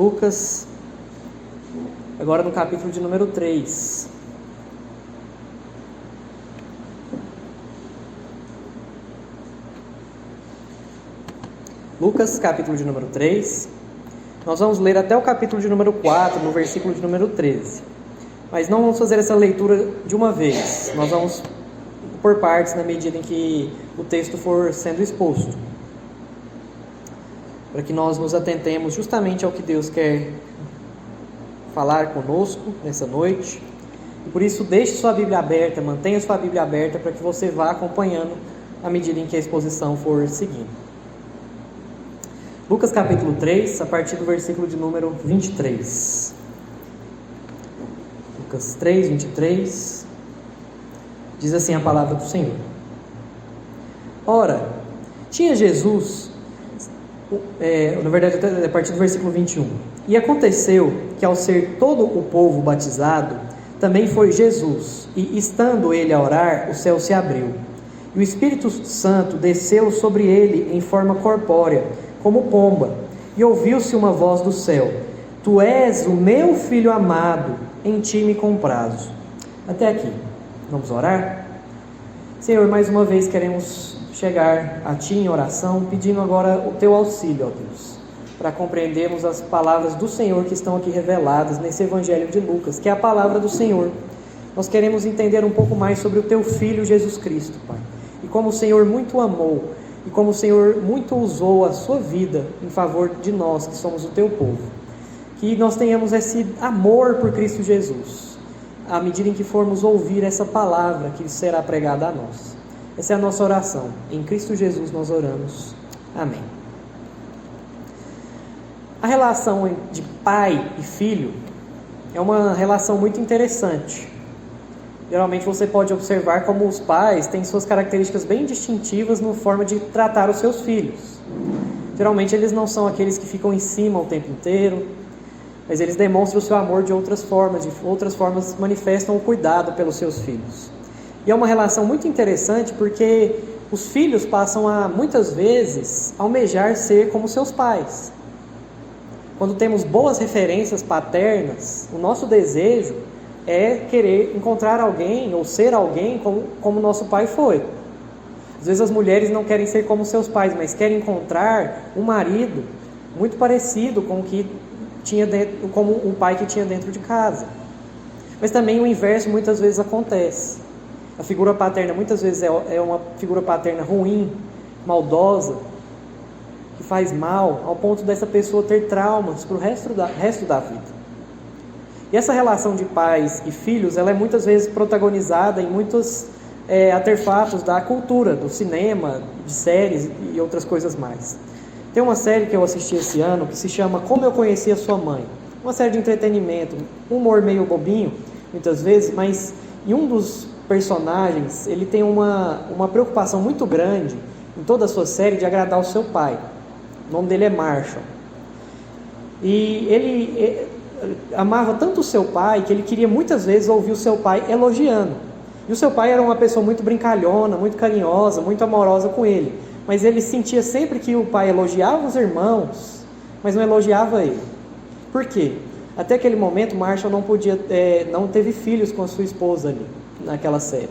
Lucas, agora no capítulo de número 3. Lucas, capítulo de número 3. Nós vamos ler até o capítulo de número 4, no versículo de número 13. Mas não vamos fazer essa leitura de uma vez. Nós vamos por partes na medida em que o texto for sendo exposto, para que nós nos atentemos justamente ao que Deus quer falar conosco nessa noite. E por isso, deixe sua Bíblia aberta, mantenha sua Bíblia aberta para que você vá acompanhando à medida em que a exposição for seguindo. Lucas capítulo 3, a partir do versículo de número 23. Lucas 3, 23. Diz assim a palavra do Senhor. Ora, tinha Jesus, na verdade a partir do versículo 21. E aconteceu que ao ser todo o povo batizado, também foi Jesus, e estando ele a orar, o céu se abriu. E o Espírito Santo desceu sobre ele em forma corpórea, como pomba, e ouviu-se uma voz do céu: Tu és o meu filho amado, em ti me comprazo. Até aqui. Vamos orar? Senhor, mais uma vez queremos chegar a Ti em oração, pedindo agora o Teu auxílio, ó Deus, para compreendermos as palavras do Senhor que estão aqui reveladas nesse Evangelho de Lucas, que é a palavra do Senhor. Nós queremos entender um pouco mais sobre o Teu Filho Jesus Cristo, Pai, e como o Senhor muito amou, e como o Senhor muito usou a Sua vida em favor de nós, que somos o Teu povo. Que nós tenhamos esse amor por Cristo Jesus, à medida em que formos ouvir essa palavra que será pregada a nós. Essa é a nossa oração. Em Cristo Jesus nós oramos. Amém. A relação de pai e filho é uma relação muito interessante. Geralmente você pode observar como os pais têm suas características bem distintivas na forma de tratar os seus filhos. Geralmente eles não são aqueles que ficam em cima o tempo inteiro, mas eles demonstram o seu amor de outras formas manifestam o cuidado pelos seus filhos. E é uma relação muito interessante porque os filhos passam a, muitas vezes, almejar ser como seus pais. Quando temos boas referências paternas, o nosso desejo é querer encontrar alguém ou ser alguém como nosso pai foi. Às vezes as mulheres não querem ser como seus pais, mas querem encontrar um marido muito parecido com o que como o pai que tinha dentro de casa. Mas também o inverso muitas vezes acontece. A figura paterna muitas vezes é uma figura paterna ruim, maldosa, que faz mal, ao ponto dessa pessoa ter traumas para o resto da vida. E essa relação de pais e filhos, ela é muitas vezes protagonizada em muitos artefatos da cultura, do cinema, de séries e outras coisas mais. Tem uma série que eu assisti esse ano que se chama Como Eu Conheci a Sua Mãe. Uma série de entretenimento, um humor meio bobinho, muitas vezes, mas em um dos personagens, ele tem uma preocupação muito grande em toda a sua série de agradar o seu pai. O nome dele é Marshall. E ele amava tanto o seu pai que ele queria muitas vezes ouvir o seu pai elogiando. E o seu pai era uma pessoa muito brincalhona, muito carinhosa, muito amorosa com ele. Mas ele sentia sempre que o pai elogiava os irmãos, mas não elogiava ele. Por quê? Até aquele momento, Marshall não teve filhos com a sua esposa ali, naquela série.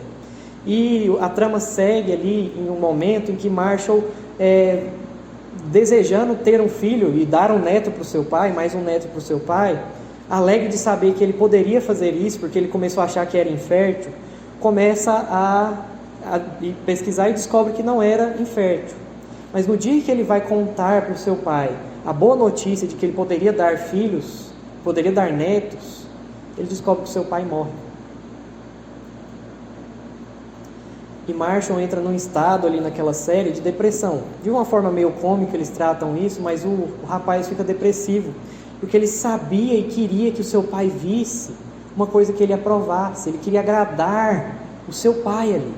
E a trama segue ali em um momento em que Marshall, desejando ter um filho e dar um neto para o seu pai, mais um neto para o seu pai, alegre de saber que ele poderia fazer isso, porque ele começou a achar que era infértil, começa a pesquisar e descobre que não era infértil. Mas no dia que ele vai contar para o seu pai a boa notícia de que ele poderia dar filhos, poderia dar netos, ele descobre que o seu pai morre. E Marshall entra num estado ali naquela série de depressão. De uma forma meio cômica eles tratam isso, mas o rapaz fica depressivo, porque ele sabia e queria que o seu pai visse uma coisa que ele aprovasse, ele queria agradar o seu pai ali.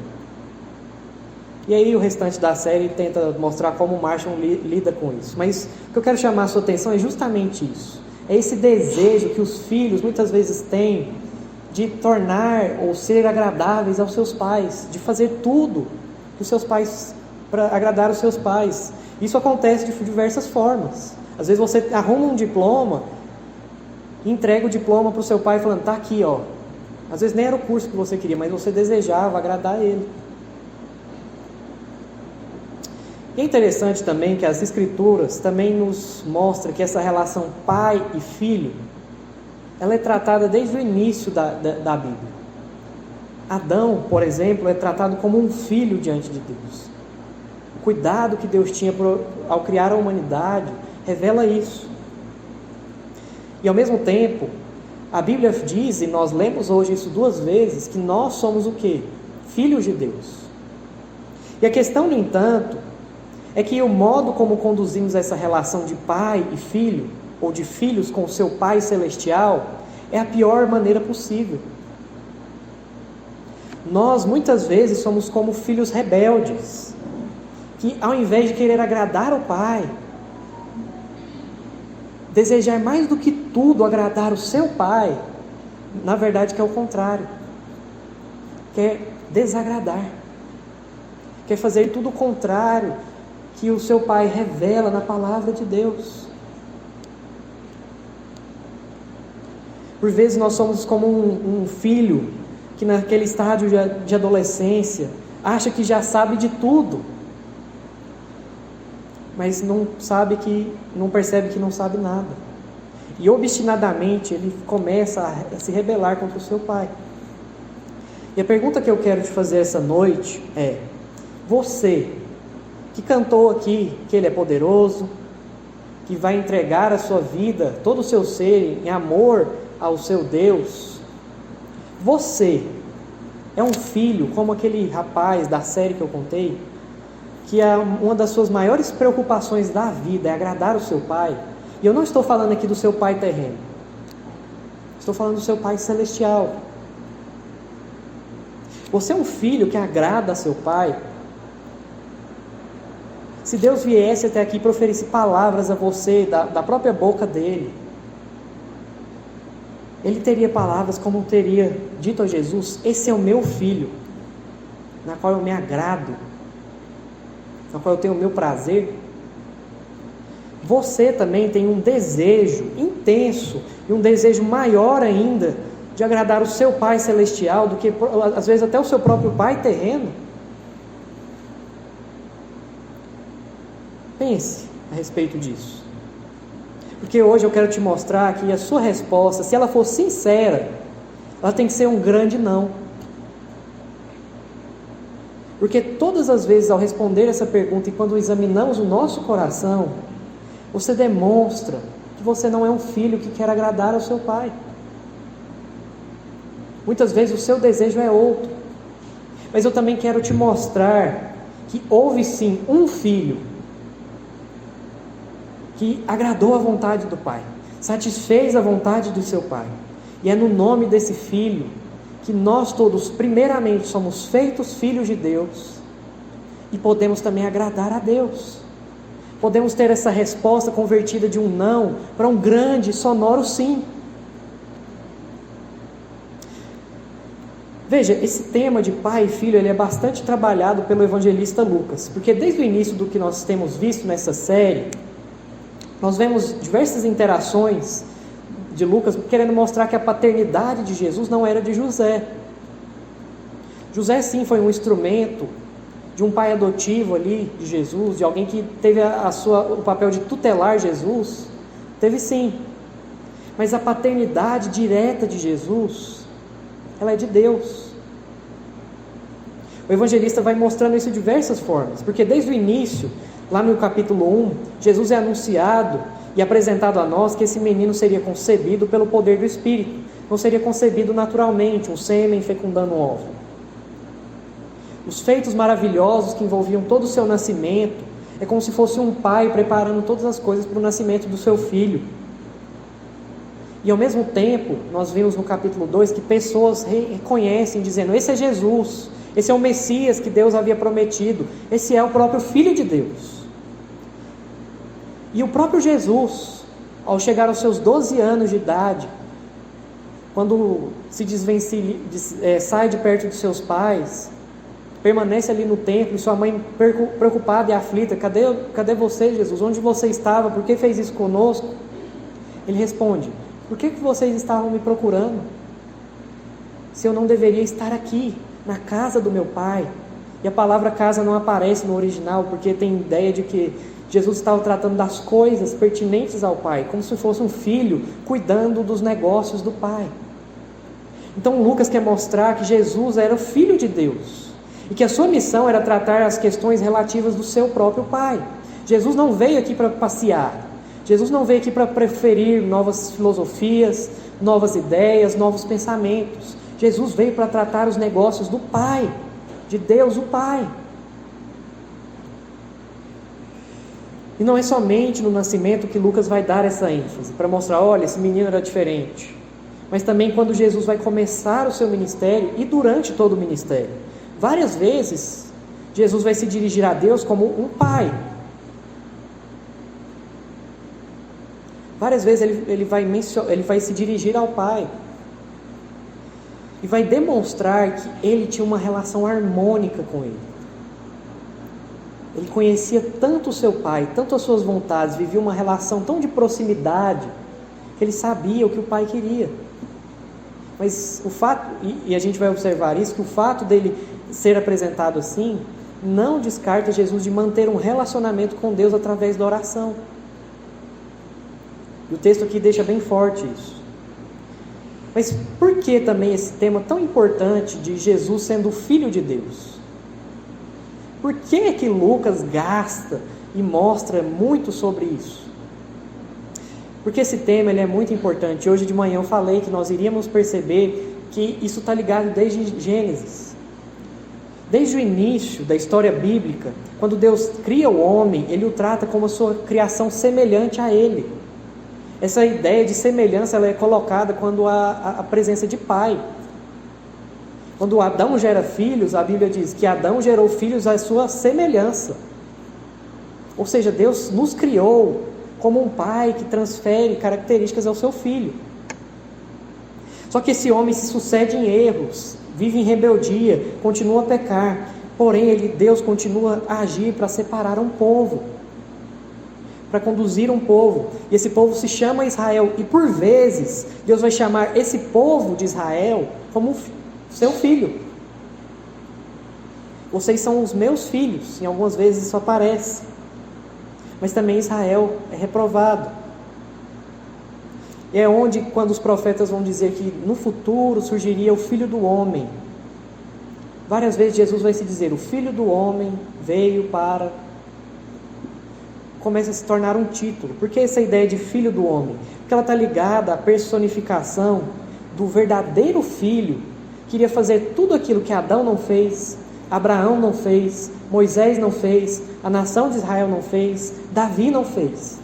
E aí o restante da série tenta mostrar como Marshall lida com isso. Mas o que eu quero chamar a sua atenção é justamente isso. É esse desejo que os filhos muitas vezes têm de tornar ou ser agradáveis aos seus pais, de fazer tudo que os seus pais, para agradar os seus pais. Isso acontece de diversas formas. Às vezes você arruma um diploma e entrega o diploma para o seu pai falando, tá aqui, ó. Às vezes nem era o curso que você queria, mas você desejava agradar ele. E é interessante também que as Escrituras também nos mostram que essa relação pai e filho, ela é tratada desde o início da Bíblia. Adão, por exemplo, é tratado como um filho diante de Deus. O cuidado que Deus tinha ao criar a humanidade revela isso. E ao mesmo tempo, a Bíblia diz, e nós lemos hoje isso 2 vezes, que nós somos o quê? Filhos de Deus. E a questão, no entanto, é que o modo como conduzimos essa relação de pai e filho, ou de filhos com o seu pai celestial, é a pior maneira possível. Nós, muitas vezes, somos como filhos rebeldes, que ao invés de querer agradar o pai, desejar mais do que tudo agradar o seu pai, na verdade que é o contrário, quer desagradar, quer fazer tudo o contrário que o seu pai revela na palavra de Deus. Por vezes nós somos como um filho que naquele estágio de adolescência acha que já sabe de tudo, mas não percebe que não sabe nada. E obstinadamente ele começa a se rebelar contra o seu pai. E a pergunta que eu quero te fazer essa noite é: você que cantou aqui que Ele é poderoso, que vai entregar a sua vida, todo o seu ser em amor ao seu Deus, você é um filho como aquele rapaz da série que eu contei, que uma das suas maiores preocupações da vida é agradar o seu pai? E eu não estou falando aqui do seu pai terreno, estou falando do seu pai celestial. Você é um filho que agrada a seu pai? Se Deus viesse até aqui e proferisse palavras a você da própria boca dele, ele teria palavras como teria dito a Jesus: esse é o meu filho, na qual eu me agrado, na qual eu tenho o meu prazer. Você também tem um desejo intenso e um desejo maior ainda de agradar o seu Pai celestial do que às vezes até o seu próprio pai terreno? Pense a respeito disso, porque hoje eu quero te mostrar que a sua resposta, se ela for sincera, ela tem que ser um grande não. Porque todas as vezes ao responder essa pergunta e quando examinamos o nosso coração, você demonstra que você não é um filho que quer agradar ao seu pai. Muitas vezes o seu desejo é outro. Mas eu também quero te mostrar que houve sim um filho que agradou a vontade do pai, satisfez a vontade do seu pai. E é no nome desse filho que nós todos, primeiramente, somos feitos filhos de Deus e podemos também agradar a Deus. Podemos ter essa resposta convertida de um não para um grande, sonoro sim. Veja, esse tema de pai e filho, ele é bastante trabalhado pelo evangelista Lucas, porque desde o início do que nós temos visto nessa série, nós vemos diversas interações de Lucas querendo mostrar que a paternidade de Jesus não era de José. José sim foi um instrumento de um pai adotivo ali de Jesus, de alguém que teve o papel de tutelar Jesus, teve sim. Mas a paternidade direta de Jesus, ela é de Deus. O evangelista vai mostrando isso de diversas formas, porque desde o início, lá no capítulo 1, Jesus é anunciado e apresentado a nós que esse menino seria concebido pelo poder do Espírito, não seria concebido naturalmente, um sêmen fecundando um óvulo. Os feitos maravilhosos que envolviam todo o seu nascimento, é como se fosse um pai preparando todas as coisas para o nascimento do seu filho. E ao mesmo tempo, nós vimos no capítulo 2 que pessoas reconhecem, dizendo: esse é Jesus, esse é o Messias que Deus havia prometido, esse é o próprio Filho de Deus. E o próprio Jesus, ao chegar aos seus 12 anos de idade, quando se sai de perto de seus pais, permanece ali no templo, e sua mãe preocupada e aflita: cadê você, Jesus? Onde você estava? Por que fez isso conosco? Ele responde: Por que vocês estavam me procurando? Se eu não deveria estar aqui, na casa do meu pai? E a palavra casa não aparece no original, porque tem ideia de que Jesus estava tratando das coisas pertinentes ao pai, como se fosse um filho cuidando dos negócios do pai. Então Lucas quer mostrar que Jesus era o Filho de Deus, e que a sua missão era tratar as questões relativas do seu próprio pai. Jesus não veio aqui para passear. Jesus não veio aqui para preferir novas filosofias, novas ideias, novos pensamentos. Jesus veio para tratar os negócios do Pai, de Deus o Pai. E não é somente no nascimento que Lucas vai dar essa ênfase, para mostrar, olha, esse menino era diferente. Mas também quando Jesus vai começar o seu ministério e durante todo o ministério. Várias vezes, Jesus vai se dirigir a Deus como um pai. Várias vezes ele vai se dirigir ao Pai e vai demonstrar que ele tinha uma relação harmônica com ele. Ele conhecia tanto o seu Pai, tanto as suas vontades, vivia uma relação tão de proximidade, que ele sabia o que o Pai queria. Mas o fato, e a gente vai observar isso, que o fato dele ser apresentado assim, não descarta Jesus de manter um relacionamento com Deus através da oração. E o texto aqui deixa bem forte isso. Mas por que também esse tema tão importante de Jesus sendo o Filho de Deus? Por que Lucas gasta e mostra muito sobre isso? Porque esse tema ele é muito importante. Hoje de manhã eu falei que nós iríamos perceber que isso está ligado desde Gênesis. Desde o início da história bíblica, quando Deus cria o homem, Ele o trata como a sua criação semelhante a Ele. Essa ideia de semelhança ela é colocada quando há a presença de pai. Quando Adão gera filhos, a Bíblia diz que Adão gerou filhos à sua semelhança. Ou seja, Deus nos criou como um pai que transfere características ao seu filho. Só que esse homem se sucede em erros, vive em rebeldia, continua a pecar. Porém, Deus continua a agir para separar um povo, para conduzir um povo, e esse povo se chama Israel, e por vezes Deus vai chamar esse povo de Israel como seu filho. Vocês são os meus filhos, e algumas vezes isso aparece, mas também Israel é reprovado. E é onde, quando os profetas vão dizer que no futuro surgiria o Filho do Homem, várias vezes Jesus vai se dizer, o Filho do Homem veio para... começa a se tornar um título. Por que essa ideia de Filho do Homem? Porque ela está ligada à personificação do verdadeiro Filho, que iria fazer tudo aquilo que Adão não fez, Abraão não fez, Moisés não fez, a nação de Israel não fez, Davi não fez.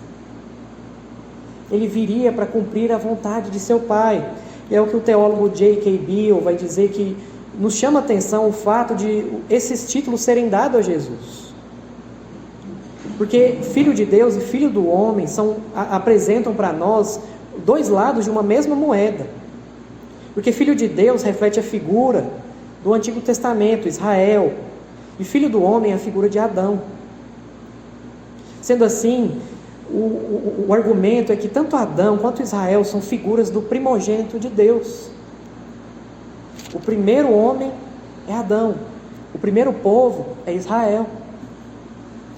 Ele viria para cumprir a vontade de seu pai. E é o que o teólogo J.K. Beale vai dizer, que nos chama a atenção o fato de esses títulos serem dados a Jesus. Porque Filho de Deus e Filho do Homem apresentam para nós dois lados de uma mesma moeda. Porque Filho de Deus reflete a figura do Antigo Testamento, Israel, e Filho do Homem é a figura de Adão. Sendo assim, o argumento é que tanto Adão quanto Israel são figuras do primogênito de Deus. O primeiro homem é Adão, o primeiro povo é Israel.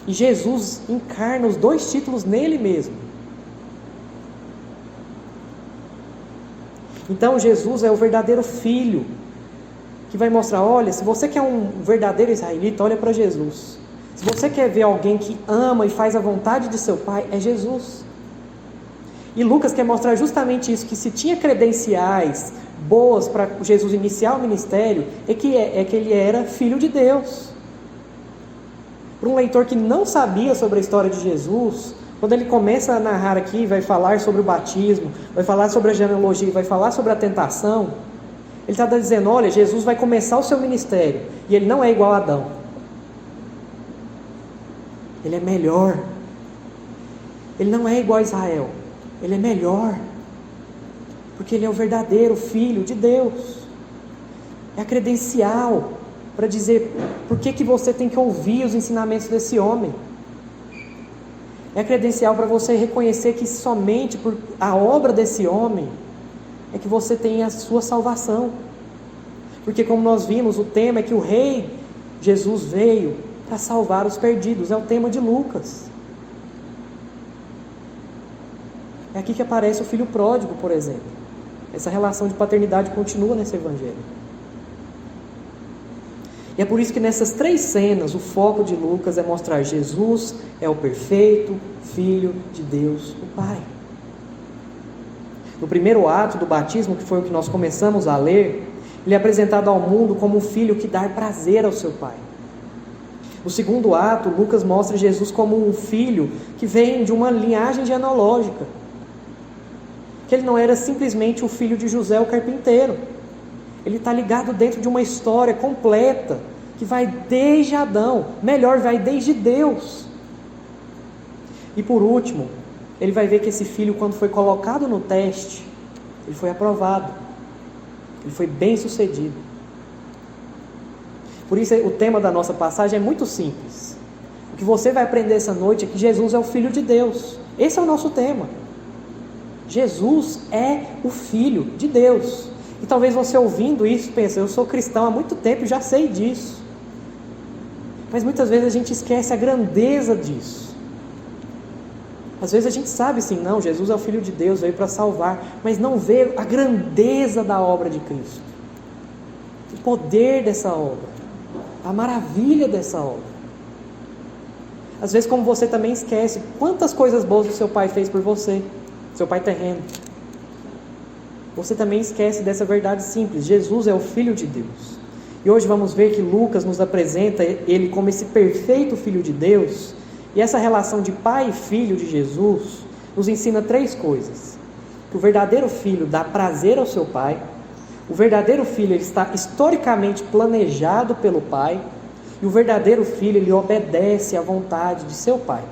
E Jesus encarna os dois títulos nele mesmo. Então Jesus é o verdadeiro filho, que vai mostrar, olha, se você quer um verdadeiro israelita, olha para Jesus. Se você quer ver alguém que ama e faz a vontade de seu pai, é Jesus. E Lucas quer mostrar justamente isso, que se tinha credenciais boas para Jesus iniciar o ministério, é que ele era filho de Deus. Para um leitor que não sabia sobre a história de Jesus, quando ele começa a narrar aqui, vai falar sobre o batismo, vai falar sobre a genealogia, vai falar sobre a tentação, ele está dizendo, olha, Jesus vai começar o seu ministério, e ele não é igual a Adão. Ele é melhor. Ele não é igual a Israel. Ele é melhor. Porque ele é o verdadeiro Filho de Deus. É a credencial para dizer por que você tem que ouvir os ensinamentos desse homem. É a credencial para você reconhecer que somente por a obra desse homem é que você tem a sua salvação. Porque como nós vimos, o tema é que o Rei Jesus veio para salvar os perdidos. É o tema de Lucas. É aqui que aparece o filho pródigo, por exemplo. Essa relação de paternidade continua nesse evangelho. E é por isso que nessas 3 cenas, o foco de Lucas é mostrar Jesus é o perfeito Filho de Deus, o Pai. No primeiro ato do batismo, que foi o que nós começamos a ler, ele é apresentado ao mundo como um filho que dá prazer ao seu Pai. No segundo ato, Lucas mostra Jesus como um filho que vem de uma linhagem genealógica. Que ele não era simplesmente o filho de José o carpinteiro. Ele está ligado dentro de uma história completa, que vai desde Adão, melhor, vai desde Deus. E por último, ele vai ver que esse filho, quando foi colocado no teste, ele foi aprovado, ele foi bem sucedido. Por isso o tema da nossa passagem é muito simples. O que você vai aprender essa noite é que Jesus é o Filho de Deus. Esse é o nosso tema. Jesus é o Filho de Deus. E talvez você ouvindo isso pense, eu sou cristão há muito tempo e já sei disso. Mas muitas vezes a gente esquece a grandeza disso. Às vezes a gente sabe sim, não, Jesus é o Filho de Deus, veio para salvar, mas não vê a grandeza da obra de Cristo. O poder dessa obra, a maravilha dessa obra. Às vezes, como você também esquece, quantas coisas boas o seu pai fez por você, seu pai terreno. Você também esquece dessa verdade simples, Jesus é o Filho de Deus. E hoje vamos ver que Lucas nos apresenta ele como esse perfeito Filho de Deus. E essa relação de pai e filho de Jesus nos ensina 3 coisas. Que o verdadeiro filho dá prazer ao seu pai. O verdadeiro filho ele está historicamente planejado pelo pai. E o verdadeiro filho ele obedece à vontade de seu pai.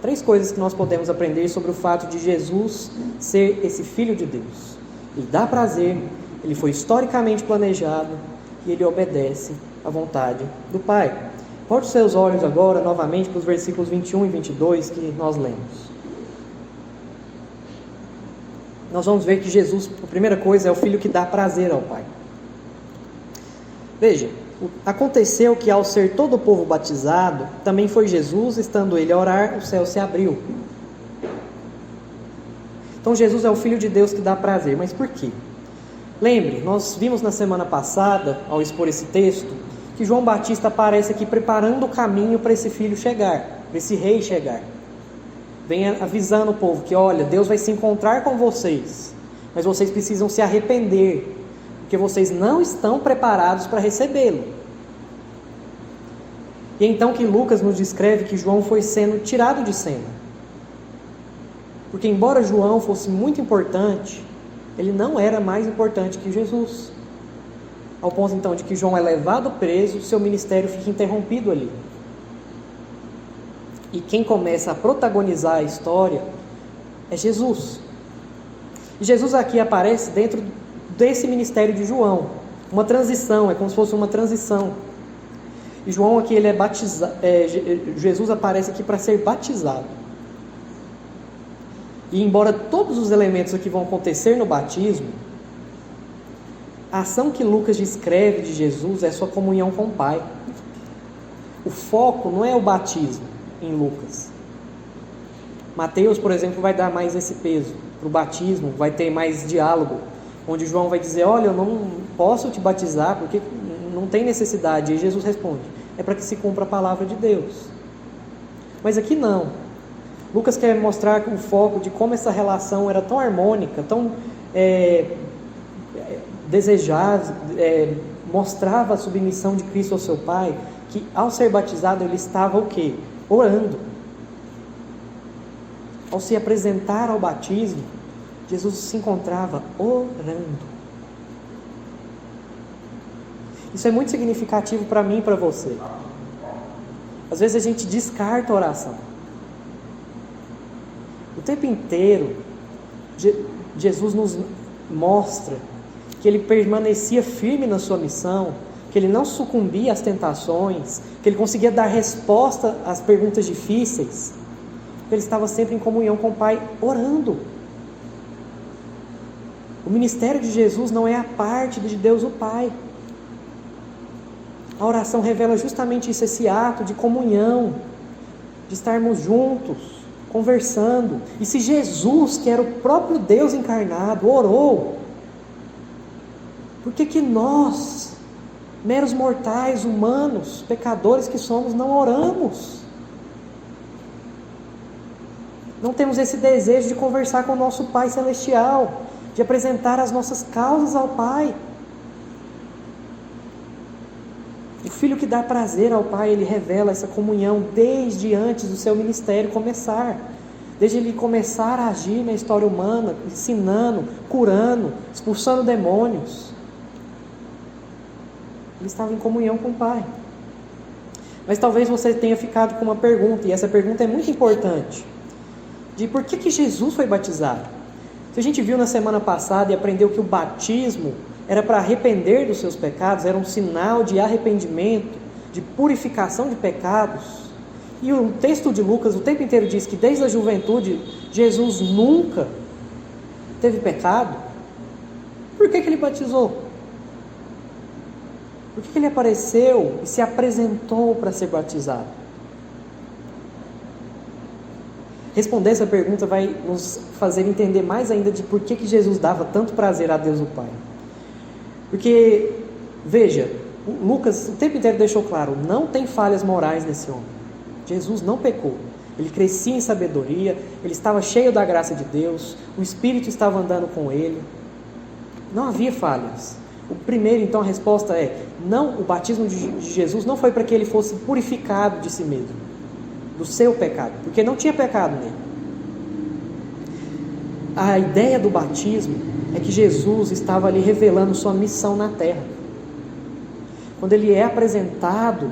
3 coisas que nós podemos aprender sobre o fato de Jesus ser esse Filho de Deus. Ele dá prazer, ele foi historicamente planejado e ele obedece à vontade do pai. Volte os seus olhos agora novamente para os versículos 21 e 22 que nós lemos. Nós vamos ver que Jesus, a primeira coisa, é o Filho que dá prazer ao Pai. Veja, aconteceu que ao ser todo o povo batizado, também foi Jesus, estando ele a orar, o céu se abriu. Então Jesus é o Filho de Deus que dá prazer, mas por quê? Lembre, nós vimos na semana passada, ao expor esse texto, que João Batista aparece aqui preparando o caminho para esse filho chegar, para esse rei chegar. Vem avisando o povo que, olha, Deus vai se encontrar com vocês, mas vocês precisam se arrepender, porque vocês não estão preparados para recebê-lo. E então que Lucas nos descreve que João foi sendo tirado de cena. Porque embora João fosse muito importante, ele não era mais importante que Jesus. Ao ponto então de que João é levado preso, seu ministério fica interrompido ali. E quem começa a protagonizar a história é Jesus. E Jesus aqui aparece dentro desse ministério de João. Uma transição, é como se fosse uma transição. E João aqui ele é batizado, Jesus aparece aqui para ser batizado. E embora todos os elementos aqui vão acontecer no batismo, a ação que Lucas descreve de Jesus é sua comunhão com o Pai. O foco não é o batismo em Lucas. Mateus, por exemplo, vai dar mais esse peso para o batismo, vai ter mais diálogo, onde João vai dizer, olha, eu não posso te batizar porque não tem necessidade. E Jesus responde, é para que se cumpra a palavra de Deus. Mas aqui não. Lucas quer mostrar o foco de como essa relação era tão harmônica, tão desejada, mostrava a submissão de Cristo ao seu Pai, que ao ser batizado ele estava o quê? Orando. Ao se apresentar ao batismo, Jesus se encontrava orando. Isso é muito significativo para mim e para você. Às vezes a gente descarta a oração. O tempo inteiro, Jesus nos mostra que ele permanecia firme na sua missão, que ele não sucumbia às tentações, que ele conseguia dar resposta às perguntas difíceis, porque ele estava sempre em comunhão com o Pai, orando. O ministério de Jesus não é a parte de Deus o Pai. A oração revela justamente isso, esse ato de comunhão, de estarmos juntos, conversando. E se Jesus, que era o próprio Deus encarnado, orou, por que nós, meros mortais, humanos, pecadores que somos, não oramos? Não temos esse desejo de conversar com o nosso Pai Celestial, de apresentar as nossas causas ao Pai. O filho que dá prazer ao Pai, ele revela essa comunhão desde antes do seu ministério começar. Desde ele começar a agir na história humana, ensinando, curando, expulsando demônios. Ele estava em comunhão com o Pai. Mas talvez você tenha ficado com uma pergunta, e essa pergunta é muito importante. De por que Jesus foi batizado? Se a gente viu na semana passada e aprendeu que o batismo era para arrepender dos seus pecados, era um sinal de arrependimento, de purificação de pecados. E o texto de Lucas o tempo inteiro diz que desde a juventude Jesus nunca teve pecado. Por que ele batizou? Por que ele apareceu e se apresentou para ser batizado? Responder essa pergunta vai nos fazer entender mais ainda de por que Jesus dava tanto prazer a Deus o Pai. Porque, veja, Lucas o tempo inteiro deixou claro, não tem falhas morais nesse homem. Jesus não pecou. Ele crescia em sabedoria, ele estava cheio da graça de Deus, o Espírito estava andando com ele. Não havia falhas. O primeiro, então, a resposta é, não, o batismo de Jesus não foi para que ele fosse purificado de si mesmo, do seu pecado, porque não tinha pecado nele. A ideia do batismo é que Jesus estava ali revelando sua missão na terra. Quando ele é apresentado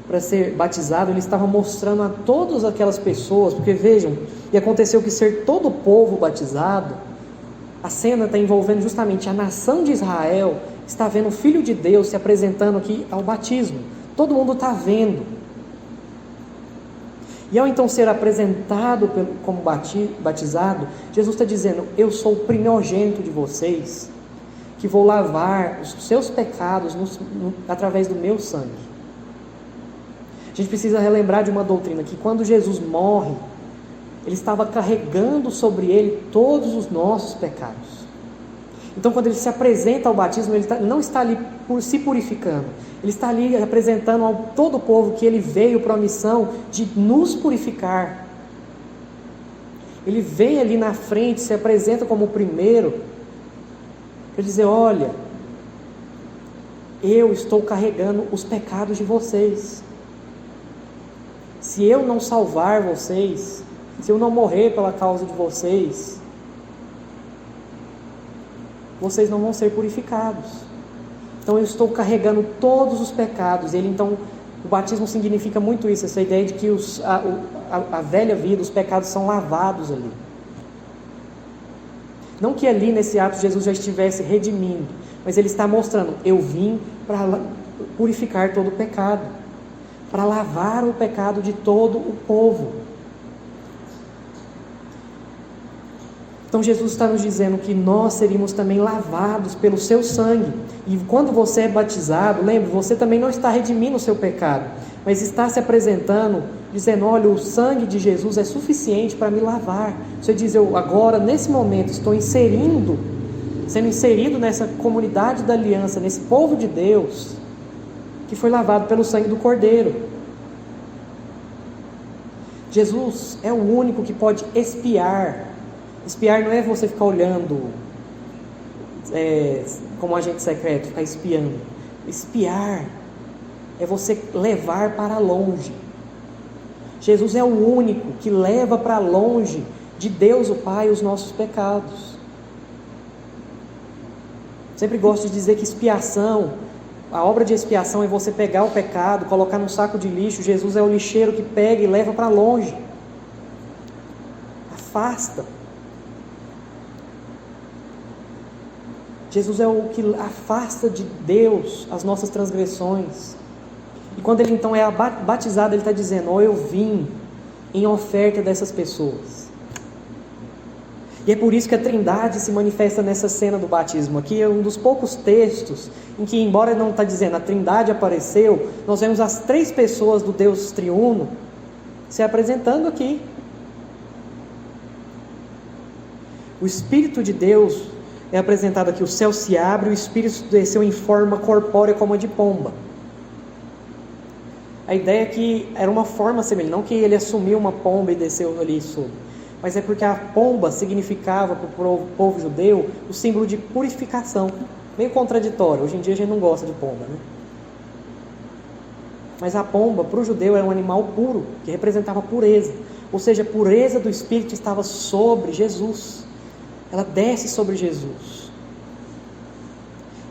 para ser batizado, ele estava mostrando a todas aquelas pessoas, porque vejam, e aconteceu que ser todo o povo batizado, a cena está envolvendo justamente a nação de Israel, está vendo o Filho de Deus se apresentando aqui ao batismo. Todo mundo está vendo. E ao então ser apresentado como batizado, Jesus está dizendo, eu sou o primogênito de vocês, que vou lavar os seus pecados através do meu sangue. A gente precisa relembrar de uma doutrina, que quando Jesus morre, ele estava carregando sobre ele todos os nossos pecados. Então quando ele se apresenta ao batismo, ele não está ali se purificando, ele está ali apresentando a todo o povo que ele veio para a missão de nos purificar. Ele vem ali na frente, se apresenta como o primeiro, para dizer, olha, eu estou carregando os pecados de vocês. Se eu não salvar vocês, se eu não morrer pela causa de vocês, vocês não vão ser purificados. Então eu estou carregando todos os pecados. Então, o batismo significa muito isso, essa ideia de que a velha vida, os pecados são lavados ali. Não que ali nesse ato Jesus já estivesse redimindo, mas ele está mostrando, eu vim para purificar todo o pecado, para lavar o pecado de todo o povo. Então Jesus está nos dizendo que nós seríamos também lavados pelo seu sangue. E quando você é batizado, lembre, você também não está redimindo o seu pecado, mas está se apresentando, dizendo, olha, o sangue de Jesus é suficiente para me lavar. Você diz, eu agora, nesse momento, estou sendo inserido nessa comunidade da aliança, nesse povo de Deus, que foi lavado pelo sangue do Cordeiro. Jesus é o único que pode expiar. Espiar não é você ficar olhando como agente secreto, ficar espiando. Espiar é você levar para longe. Jesus é o único que leva para longe de Deus o Pai os nossos pecados. Sempre gosto de dizer que expiação, a obra de expiação é você pegar o pecado, colocar num saco de lixo. Jesus é o lixeiro que pega e leva para longe. Afasta. Jesus é o que afasta de Deus as nossas transgressões. E quando ele então é batizado, ele está dizendo: eu vim em oferta dessas pessoas. E é por isso que a Trindade se manifesta nessa cena do batismo. Aqui é um dos poucos textos em que, embora não está dizendo a Trindade apareceu, nós vemos as 3 pessoas do Deus triuno se apresentando aqui. O Espírito de Deus é apresentado aqui, o céu se abre, o Espírito desceu em forma corpórea como a de pomba. A ideia é que era uma forma semelhante, não que ele assumiu uma pomba e desceu ali sobre, mas é porque a pomba significava para o povo judeu o símbolo de purificação. Meio contraditório, hoje em dia a gente não gosta de pomba, né? Mas a pomba para o judeu era um animal puro, que representava pureza, ou seja, a pureza do Espírito estava sobre Jesus. Ela desce sobre Jesus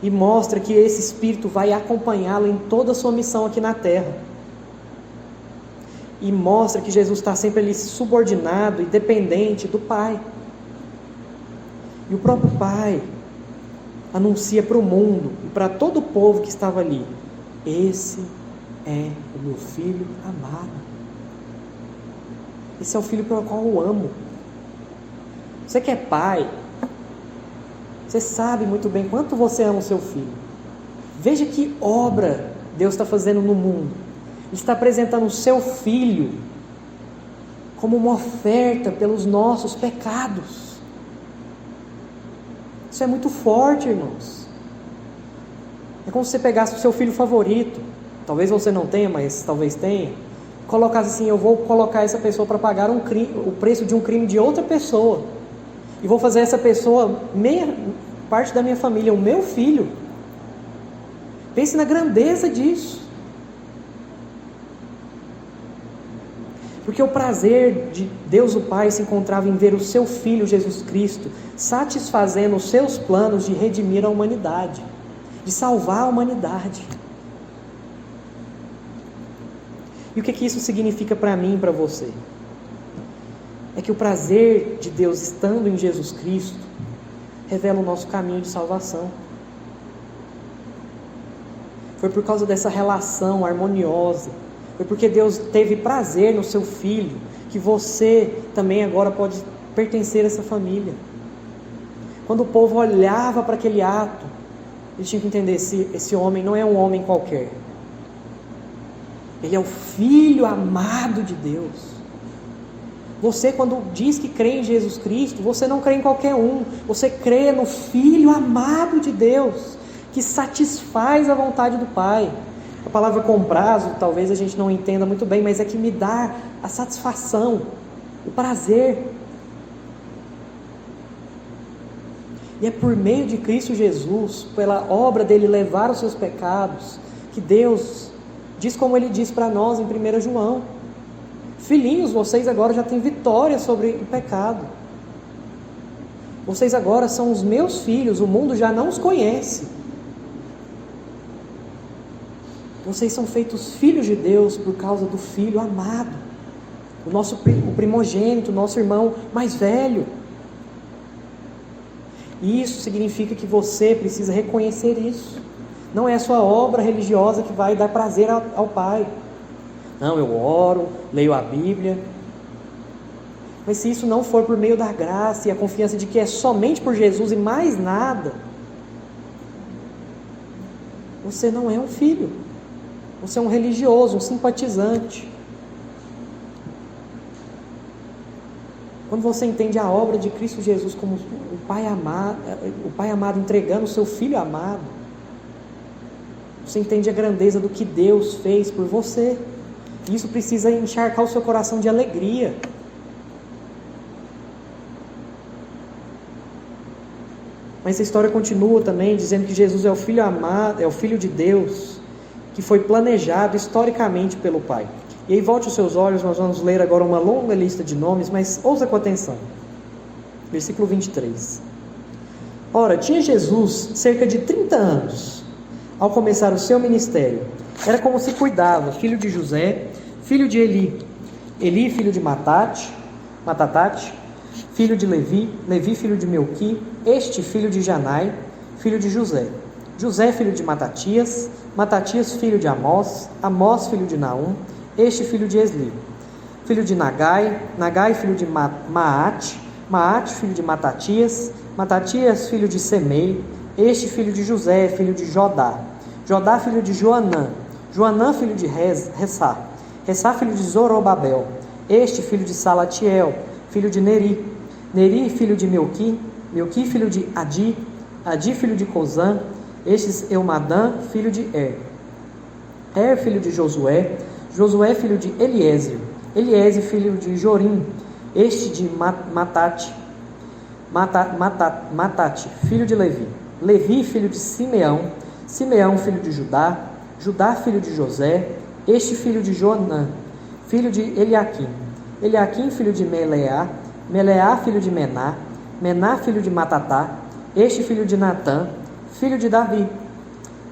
e mostra que esse Espírito vai acompanhá-lo em toda a sua missão aqui na terra, e mostra que Jesus está sempre ali subordinado e dependente do Pai. E o próprio Pai anuncia para o mundo e para todo o povo que estava ali: esse é o meu filho amado, esse é o filho pelo qual eu amo. Você que é pai, você sabe muito bem quanto você ama o seu filho. Veja que obra Deus está fazendo no mundo. Ele está apresentando o seu filho como uma oferta pelos nossos pecados. Isso é muito forte, irmãos. É como se você pegasse o seu filho favorito, talvez você não tenha, mas talvez tenha, e colocasse assim: eu vou colocar essa pessoa para pagar o preço de um crime de outra pessoa, e vou fazer essa pessoa parte da minha família, o meu filho. Pense na grandeza disso. Porque o prazer de Deus o Pai se encontrava em ver o seu Filho Jesus Cristo satisfazendo os seus planos de redimir a humanidade, de salvar a humanidade. E o que isso significa para mim e para você? É que o prazer de Deus estando em Jesus Cristo revela o nosso caminho de salvação. Foi por causa dessa relação harmoniosa, foi porque Deus teve prazer no seu Filho, que você também agora pode pertencer a essa família. Quando o povo olhava para aquele ato, eles tinham que entender: esse homem não é um homem qualquer, ele é o Filho amado de Deus. Você, quando diz que crê em Jesus Cristo, você não crê em qualquer um, você crê no Filho amado de Deus, que satisfaz a vontade do Pai. A palavra com prazo, talvez a gente não entenda muito bem, mas é que me dá a satisfação, o prazer. E é por meio de Cristo Jesus, pela obra dele levar os seus pecados, que Deus diz como ele diz para nós em 1 João: filhinhos, vocês agora já têm vitória sobre o pecado. Vocês agora são os meus filhos, o mundo já não os conhece. Vocês são feitos filhos de Deus por causa do Filho amado, o primogênito, o nosso irmão mais velho. E isso significa que você precisa reconhecer isso. Não é a sua obra religiosa que vai dar prazer ao Pai. Não, eu oro, leio a Bíblia. Mas se isso não for por meio da graça e a confiança de que é somente por Jesus e mais nada, você não é um filho. Você é um religioso, um simpatizante. Quando você entende a obra de Cristo Jesus como o Pai amado entregando o seu Filho amado, você entende a grandeza do que Deus fez por você. E isso precisa encharcar o seu coração de alegria. Mas a história continua também dizendo que Jesus é o Filho amado, é o Filho de Deus, que foi planejado historicamente pelo Pai. E aí volte os seus olhos, nós vamos ler agora uma longa lista de nomes, mas ouça com atenção. Versículo 23. Ora, tinha Jesus cerca de 30 anos, ao começar o seu ministério. Era como se cuidava, filho de José, filho de Eli, Eli filho de Matatate, filho de Levi, Levi filho de Melqui, este filho de Janai, filho de José. José, filho de Matatias. Matatias, filho de Amós. Amós, filho de Naum. Este, filho de Esli. Filho de Nagai. Nagai, filho de Maate. Maate, filho de Matatias. Matatias, filho de Semei. Este, filho de José, filho de Jodá. Jodá, filho de Joanã. Joanã, filho de Ressá. Ressá, filho de Zorobabel. Este, filho de Salatiel, filho de Neri. Neri, filho de Melqui. Melqui, filho de Adi. Adi, filho de Cozã. Este, Eumadã, filho de Er, filho de Josué. Josué, filho de Eliezer. Eliezer, filho de Jorim. Este, de Matate, filho de Levi. Levi, filho de Simeão. Simeão, filho de Judá. Judá, filho de José. Este, filho de Jonã, filho de Eliaquim. Eliaquim, filho de Meleá. Meleá, filho de Mená. Mená, filho de Matatá. Este, filho de Natã, filho de Davi.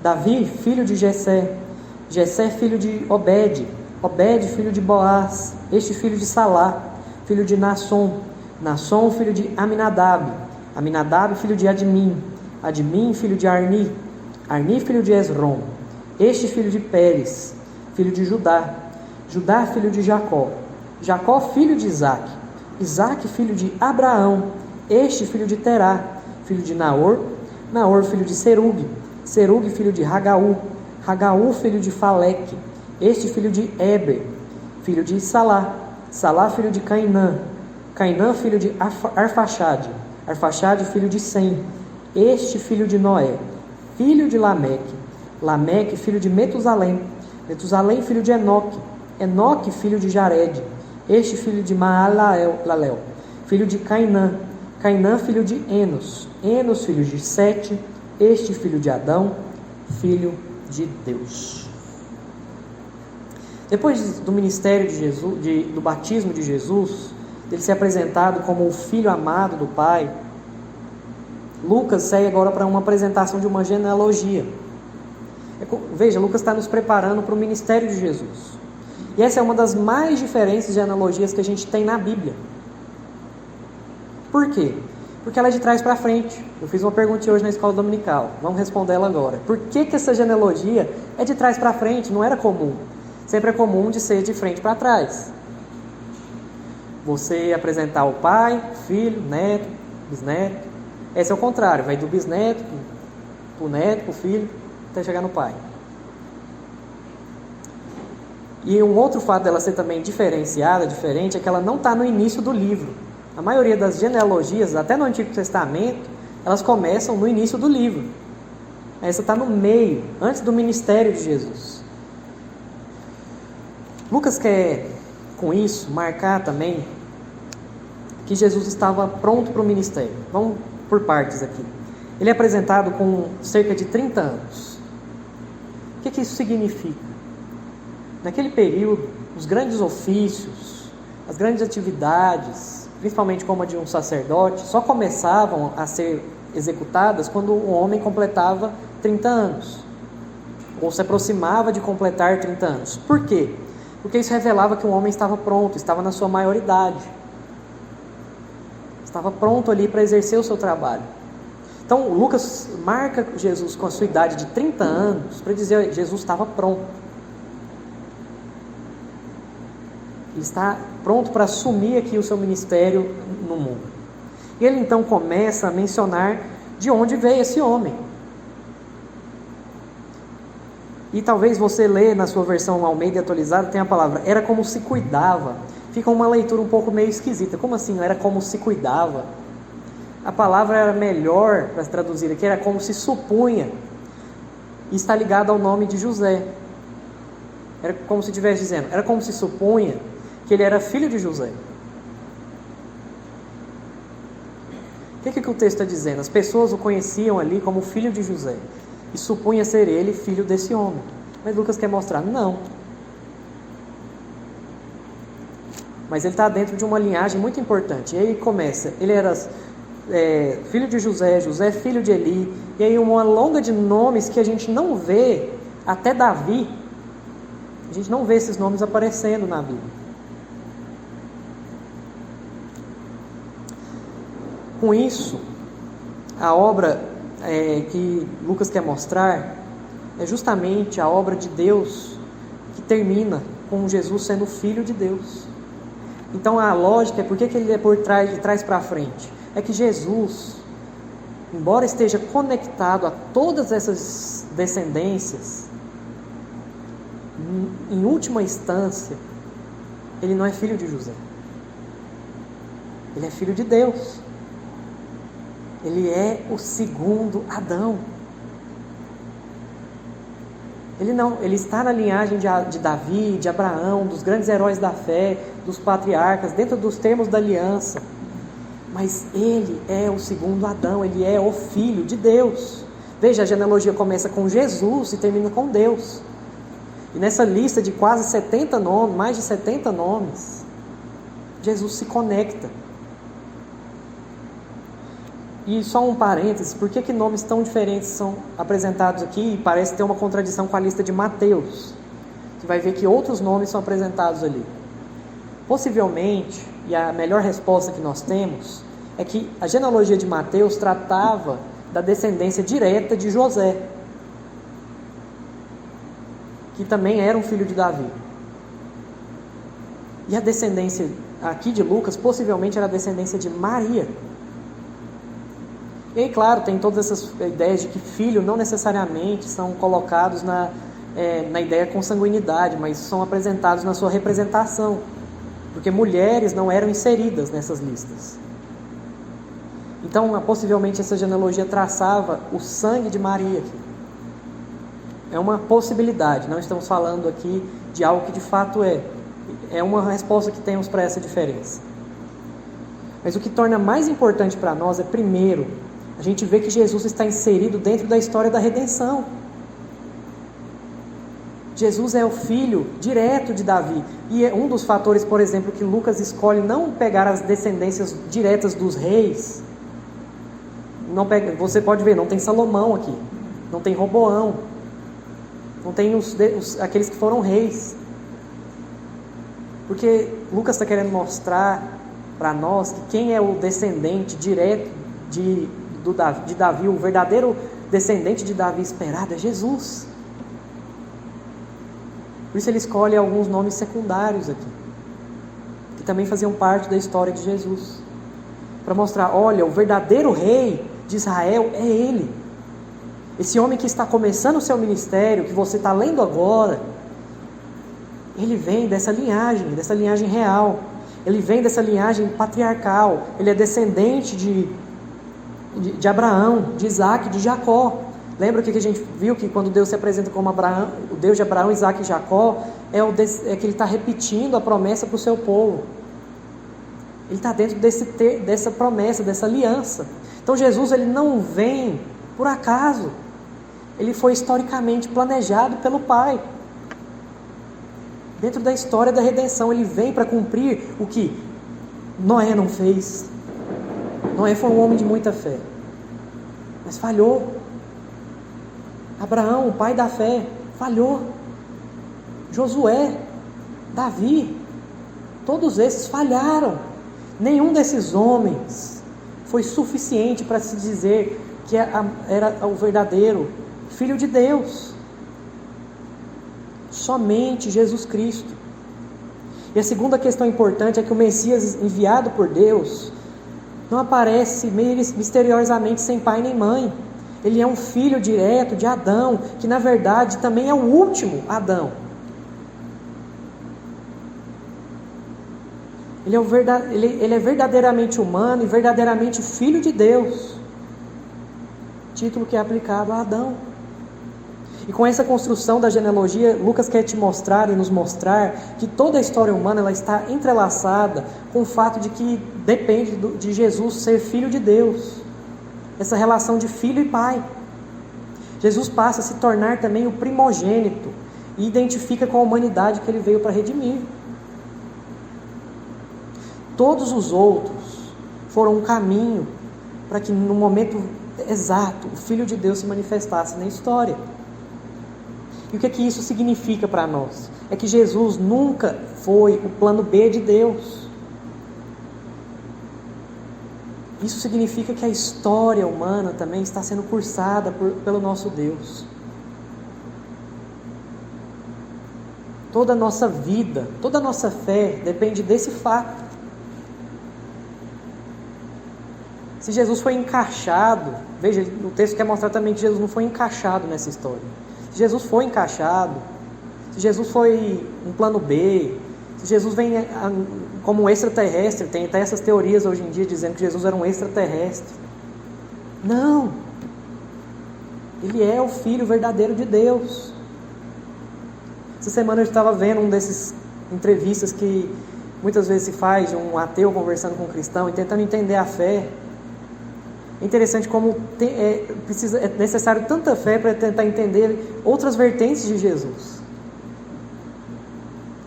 Davi, filho de Jessé. Jessé, filho de Obed. Obed, filho de Boaz. Este, filho de Salá, filho de Nasson. Nasson, filho de Aminadab. Aminadab, filho de Admim. Admim, filho de Arni. Arni, filho de Esrom. Este, filho de Pérez, filho de Judá. Judá, filho de Jacó. Jacó, filho de Isaque. Isaque, filho de Abraão. Este, filho de Terá, filho de Naor. Naor, filho de Serug. Serug, filho de Ragaú. Ragaú, filho de Faleque. Este, filho de Eber, filho de Salá. Salá, filho de Cainã. Cainã, filho de Arfaxade. Arfaxade, filho de Sem. Este, filho de Noé, filho de Lameque. Lameque, filho de Metusalém. Metusalém, filho de Enoque. Enoque, filho de Jared. Este, filho de Maalalel, filho de Cainã. Cainã, filho de Enos. Enos, filho de Sete. Este, filho de Adão, filho de Deus. Depois do ministério de Jesus, do batismo de Jesus, dele ser apresentado como o filho amado do Pai, Lucas segue agora para uma apresentação de uma genealogia. Veja, Lucas está nos preparando para o ministério de Jesus. E essa é uma das mais diferentes genealogias que a gente tem na Bíblia. Por quê? Porque ela é de trás para frente. Eu fiz uma pergunta hoje na escola dominical. Vamos responder ela agora. Por que essa genealogia é de trás para frente? Não era comum. Sempre é comum de ser de frente para trás. Você apresentar o pai, filho, neto, bisneto. Esse é o contrário. Vai do bisneto para o neto, para o filho, até chegar no pai. E um outro fato dela ser também diferenciada, diferente, é que ela não está no início do livro. A maioria das genealogias, até no Antigo Testamento, elas começam no início do livro. Essa está no meio, antes do ministério de Jesus. Lucas quer, com isso, marcar também que Jesus estava pronto para o ministério. Vamos por partes aqui. Ele é apresentado com cerca de 30 anos. O que isso significa? Naquele período, os grandes ofícios, as grandes atividades, principalmente como a de um sacerdote, só começavam a ser executadas quando o homem completava 30 anos, ou se aproximava de completar 30 anos. Por quê? Porque isso revelava que o homem estava pronto, estava na sua maioridade, estava pronto ali para exercer o seu trabalho. Então, Lucas marca Jesus com a sua idade de 30 anos para dizer que Jesus estava pronto. Ele está pronto para assumir aqui o seu ministério no mundo. E ele então começa a mencionar de onde veio esse homem. E talvez você lê na sua versão Almeida atualizada, tem a palavra, era como se cuidava. Fica uma leitura um pouco meio esquisita. Como assim, era como se cuidava? A palavra era melhor para traduzir aqui, era como se supunha. E está ligado ao nome de José. Era como se estivesse dizendo, era como se supunha que ele era filho de José. O que o texto está dizendo? As pessoas o conheciam ali como filho de José e supunha ser ele filho desse homem. Mas Lucas quer mostrar, não. Mas ele está dentro de uma linhagem muito importante. E aí começa, ele era filho de José, José filho de Eli, e aí uma longa de nomes que a gente não vê, até Davi, a gente não vê esses nomes aparecendo na Bíblia. Com isso, a obra, que Lucas quer mostrar é justamente a obra de Deus que termina com Jesus sendo filho de Deus. Então a lógica é por que ele é de trás para frente. É que Jesus, embora esteja conectado a todas essas descendências, em última instância, ele não é filho de José. Ele é filho de Deus. Ele é o segundo Adão. Ele está na linhagem de Davi, de Abraão, dos grandes heróis da fé, dos patriarcas, dentro dos termos da aliança. Mas ele é o segundo Adão, ele é o Filho de Deus. Veja, a genealogia começa com Jesus e termina com Deus. E nessa lista de quase 70 nomes, mais de 70 nomes, Jesus se conecta. E só um parênteses, por que nomes tão diferentes são apresentados aqui? E parece ter uma contradição com a lista de Mateus. Você vai ver que outros nomes são apresentados ali. Possivelmente, e a melhor resposta que nós temos, é que a genealogia de Mateus tratava da descendência direta de José, que também era um filho de Davi. E a descendência aqui de Lucas, possivelmente era a descendência de Maria. E aí, claro, tem todas essas ideias de que filho não necessariamente são colocados na ideia consanguinidade, mas são apresentados na sua representação, porque mulheres não eram inseridas nessas listas. Então, possivelmente, essa genealogia traçava o sangue de Maria aqui. É uma possibilidade, não estamos falando aqui de algo que de fato é. É uma resposta que temos para essa diferença. Mas o que torna mais importante para nós é, primeiro, a gente vê que Jesus está inserido dentro da história da redenção. Jesus é o filho direto de Davi. E é um dos fatores, por exemplo, que Lucas escolhe não pegar as descendências diretas dos reis. Você pode ver, não tem Salomão aqui, não tem Roboão, não tem aqueles que foram reis. Porque Lucas está querendo mostrar para nós que quem é o descendente direto de Davi, o verdadeiro descendente de Davi esperado é Jesus. Por isso ele escolhe alguns nomes secundários aqui, que também faziam parte da história de Jesus, para mostrar, olha, o verdadeiro rei de Israel é ele. Esse homem que está começando o seu ministério, que você está lendo agora, ele vem dessa linhagem real, ele vem dessa linhagem patriarcal, ele é descendente de Abraão, de Isaac, de Jacó. Lembra que a gente viu que quando Deus se apresenta como Abraão, o Deus de Abraão, Isaac e Jacó, é que ele está repetindo a promessa para o seu povo. Ele está dentro dessa promessa, dessa aliança. Então Jesus, ele não vem por acaso. Ele foi historicamente planejado pelo Pai. Dentro da história da redenção, ele vem para cumprir o que Noé não fez. Noé foi um homem de muita fé, mas falhou. Abraão, o pai da fé, falhou. Josué, Davi, todos esses falharam. Nenhum desses homens foi suficiente para se dizer que era o verdadeiro Filho de Deus. Somente Jesus Cristo. E a segunda questão importante é que o Messias enviado por Deus não aparece misteriosamente sem pai nem mãe. Ele é um filho direto de Adão, que na verdade também é o último Adão. Ele é verdadeiramente humano e verdadeiramente filho de Deus. Título que é aplicado a Adão. E com essa construção da genealogia, Lucas quer te mostrar e nos mostrar que toda a história humana ela está entrelaçada com o fato de que depende de Jesus ser filho de Deus. Essa relação de filho e pai. Jesus passa a se tornar também o primogênito e identifica com a humanidade que ele veio para redimir. Todos os outros foram um caminho para que no momento exato o Filho de Deus se manifestasse na história. E o que isso significa para nós? É que Jesus nunca foi o plano B de Deus. Isso significa que a história humana também está sendo cursada pelo nosso Deus. Toda a nossa vida, toda a nossa fé depende desse fato. Se Jesus foi encaixado, veja, o texto quer mostrar também que Jesus não foi encaixado nessa história. Se Jesus foi encaixado, se Jesus foi um plano B, se Jesus vem como um extraterrestre, tem até essas teorias hoje em dia dizendo que Jesus era um extraterrestre. Não! Ele é o Filho verdadeiro de Deus. Essa semana eu estava vendo uma dessas entrevistas que muitas vezes se faz de um ateu conversando com um cristão e tentando entender a fé. É interessante como é necessário tanta fé para tentar entender outras vertentes de Jesus.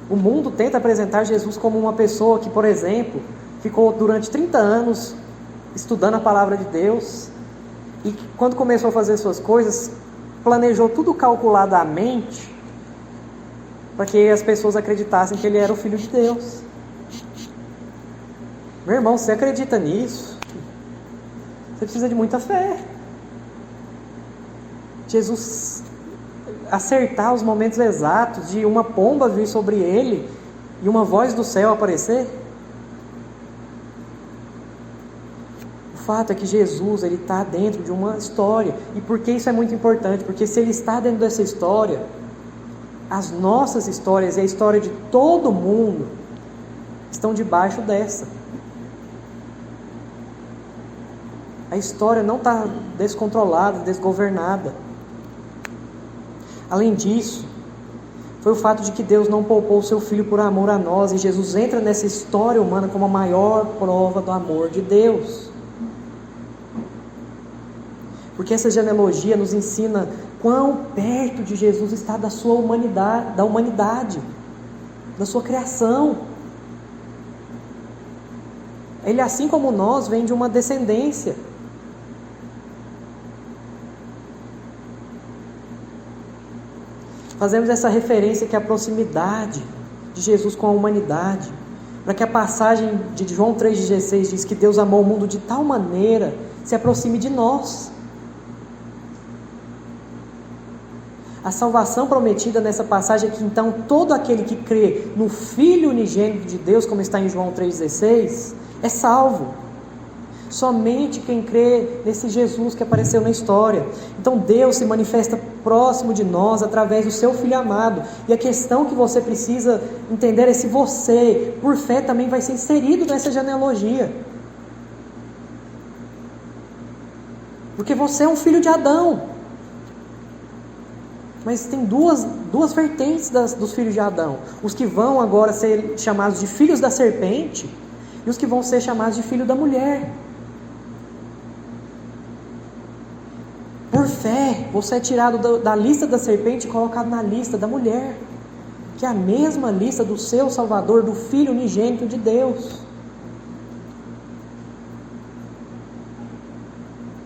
O mundo tenta apresentar Jesus como uma pessoa que, por exemplo, ficou durante 30 anos estudando a palavra de Deus e que, quando começou a fazer suas coisas, planejou tudo calculadamente para que as pessoas acreditassem que ele era o Filho de Deus. Meu irmão, você acredita nisso? Você precisa de muita fé. Jesus acertar os momentos exatos de uma pomba vir sobre ele e uma voz do céu aparecer. O fato é que Jesus, ele está dentro de uma história. E por que isso é muito importante? Porque se ele está dentro dessa história, as nossas histórias e a história de todo mundo estão debaixo dessa. A história não está descontrolada, desgovernada. Além disso, foi o fato de que Deus não poupou o seu Filho por amor a nós, e Jesus entra nessa história humana como a maior prova do amor de Deus. Porque essa genealogia nos ensina quão perto de Jesus está da sua humanidade, da sua criação. Ele, assim como nós, vem de uma descendência. Fazemos essa referência que é a proximidade de Jesus com a humanidade, para que a passagem de João 3,16 diz que Deus amou o mundo de tal maneira, se aproxime de nós. A salvação prometida nessa passagem é que então todo aquele que crê no Filho unigênito de Deus, como está em João 3,16, é salvo. Somente quem crê nesse Jesus que apareceu na história. Então Deus se manifesta próximo de nós através do seu Filho amado. E a questão que você precisa entender é se você, por fé, também vai ser inserido nessa genealogia. Porque você é um filho de Adão. Mas tem duas vertentes dos filhos de Adão. Os que vão agora ser chamados de filhos da serpente e os que vão ser chamados de filho da mulher. Por fé, você é tirado da lista da serpente e colocado na lista da mulher, que é a mesma lista do seu Salvador, do Filho unigênito de Deus.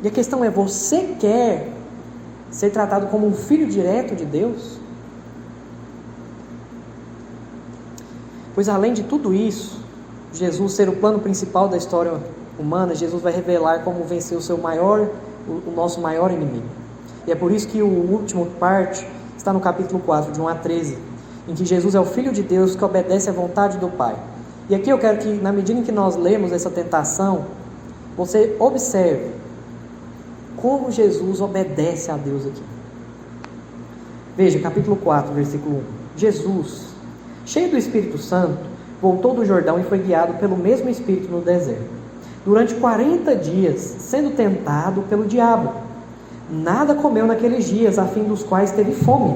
E a questão é, você quer ser tratado como um filho direto de Deus? Pois além de tudo isso, Jesus ser o plano principal da história humana, Jesus vai revelar como vencer o nosso maior inimigo. E é por isso que o último parte está no capítulo 4, de 1 a 13, em que Jesus é o Filho de Deus que obedece à vontade do Pai. E aqui eu quero que, na medida em que nós lemos essa tentação, você observe como Jesus obedece a Deus aqui. Veja, capítulo 4, versículo 1. Jesus, cheio do Espírito Santo, voltou do Jordão e foi guiado pelo mesmo Espírito no deserto, durante 40 dias, sendo tentado pelo diabo. Nada comeu naqueles dias, a fim dos quais teve fome.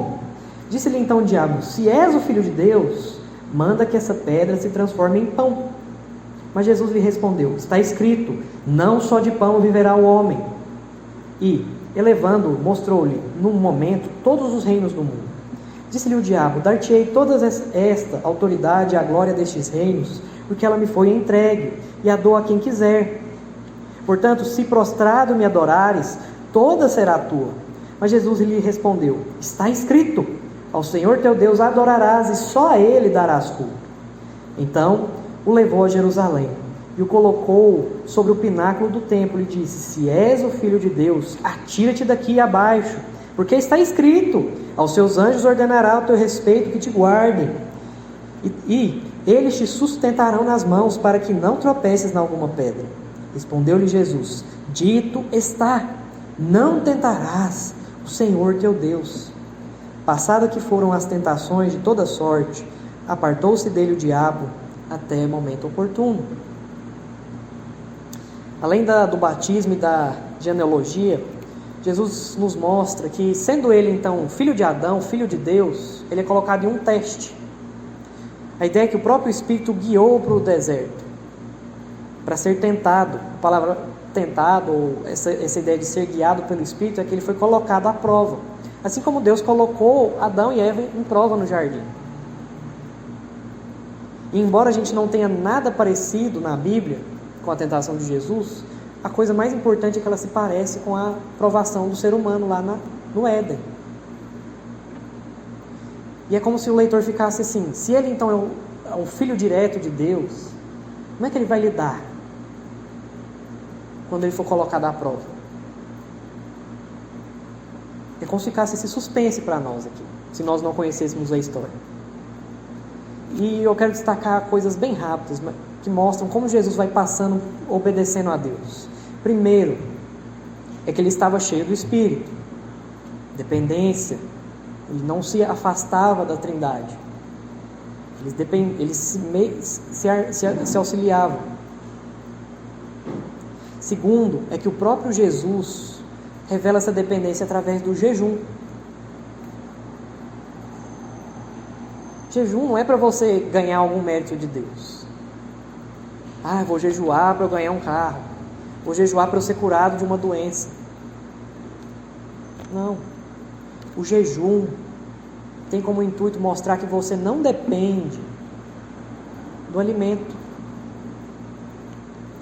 Disse-lhe então o diabo: se és o Filho de Deus, manda que essa pedra se transforme em pão. Mas Jesus lhe respondeu: está escrito, não só de pão viverá o homem. E, elevando-o, mostrou-lhe, num momento, todos os reinos do mundo. Disse-lhe o diabo: dar-te-ei toda esta autoridade e a glória destes reinos, porque ela me foi entregue, e a dou a quem quiser. Portanto, se prostrado me adorares, toda será tua. Mas Jesus lhe respondeu: está escrito, ao Senhor teu Deus adorarás, e só a Ele darás culto. Então o levou a Jerusalém, e o colocou sobre o pináculo do templo e disse: se és o Filho de Deus, atira-te daqui abaixo, porque está escrito: aos seus anjos ordenará o teu respeito que te guardem, e eles te sustentarão nas mãos, para que não tropeces em alguma pedra. Respondeu-lhe Jesus: dito está, não tentarás o Senhor teu Deus. Passado que foram as tentações de toda sorte, apartou-se dele o diabo até o momento oportuno. Além do batismo e da genealogia, Jesus nos mostra que, sendo ele então filho de Adão, filho de Deus, ele é colocado em um teste. A ideia é que o próprio Espírito guiou para o deserto, para ser tentado. A palavra tentado, ou essa ideia de ser guiado pelo Espírito, é que ele foi colocado à prova. Assim como Deus colocou Adão e Eva em prova no jardim. E embora a gente não tenha nada parecido na Bíblia com a tentação de Jesus, a coisa mais importante é que ela se parece com a provação do ser humano lá no Éden. E é como se o leitor ficasse assim: se ele então é um filho direto de Deus, como é que ele vai lidar quando ele for colocado à prova? É como se ficasse esse suspense para nós aqui, se nós não conhecêssemos a história. E eu quero destacar coisas bem rápidas, que mostram como Jesus vai passando, obedecendo a Deus. Primeiro, é que ele estava cheio do Espírito, dependência, ele não se afastava da Trindade, eles se auxiliavam. Segundo, é que o próprio Jesus revela essa dependência através do jejum. Jejum não é para você ganhar algum mérito de Deus. Vou jejuar para eu ganhar um carro. Vou jejuar para eu ser curado de uma doença. Não. O jejum tem como intuito mostrar que você não depende do alimento.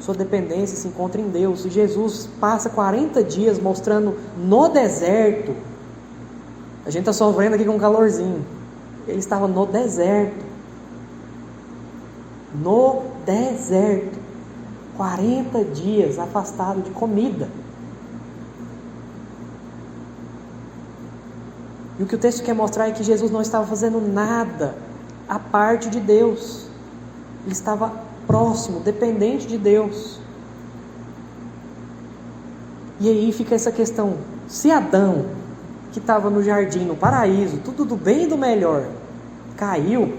Sua dependência se encontra em Deus. E Jesus passa 40 dias mostrando no deserto. A gente está sofrendo aqui com um calorzinho. Ele estava no deserto. No deserto. 40 dias afastado de comida. E o que o texto quer mostrar é que Jesus não estava fazendo nada à parte de Deus. Ele estava próximo, dependente de Deus. E aí fica essa questão: se Adão, que estava no jardim, no paraíso, tudo do bem e do melhor, caiu,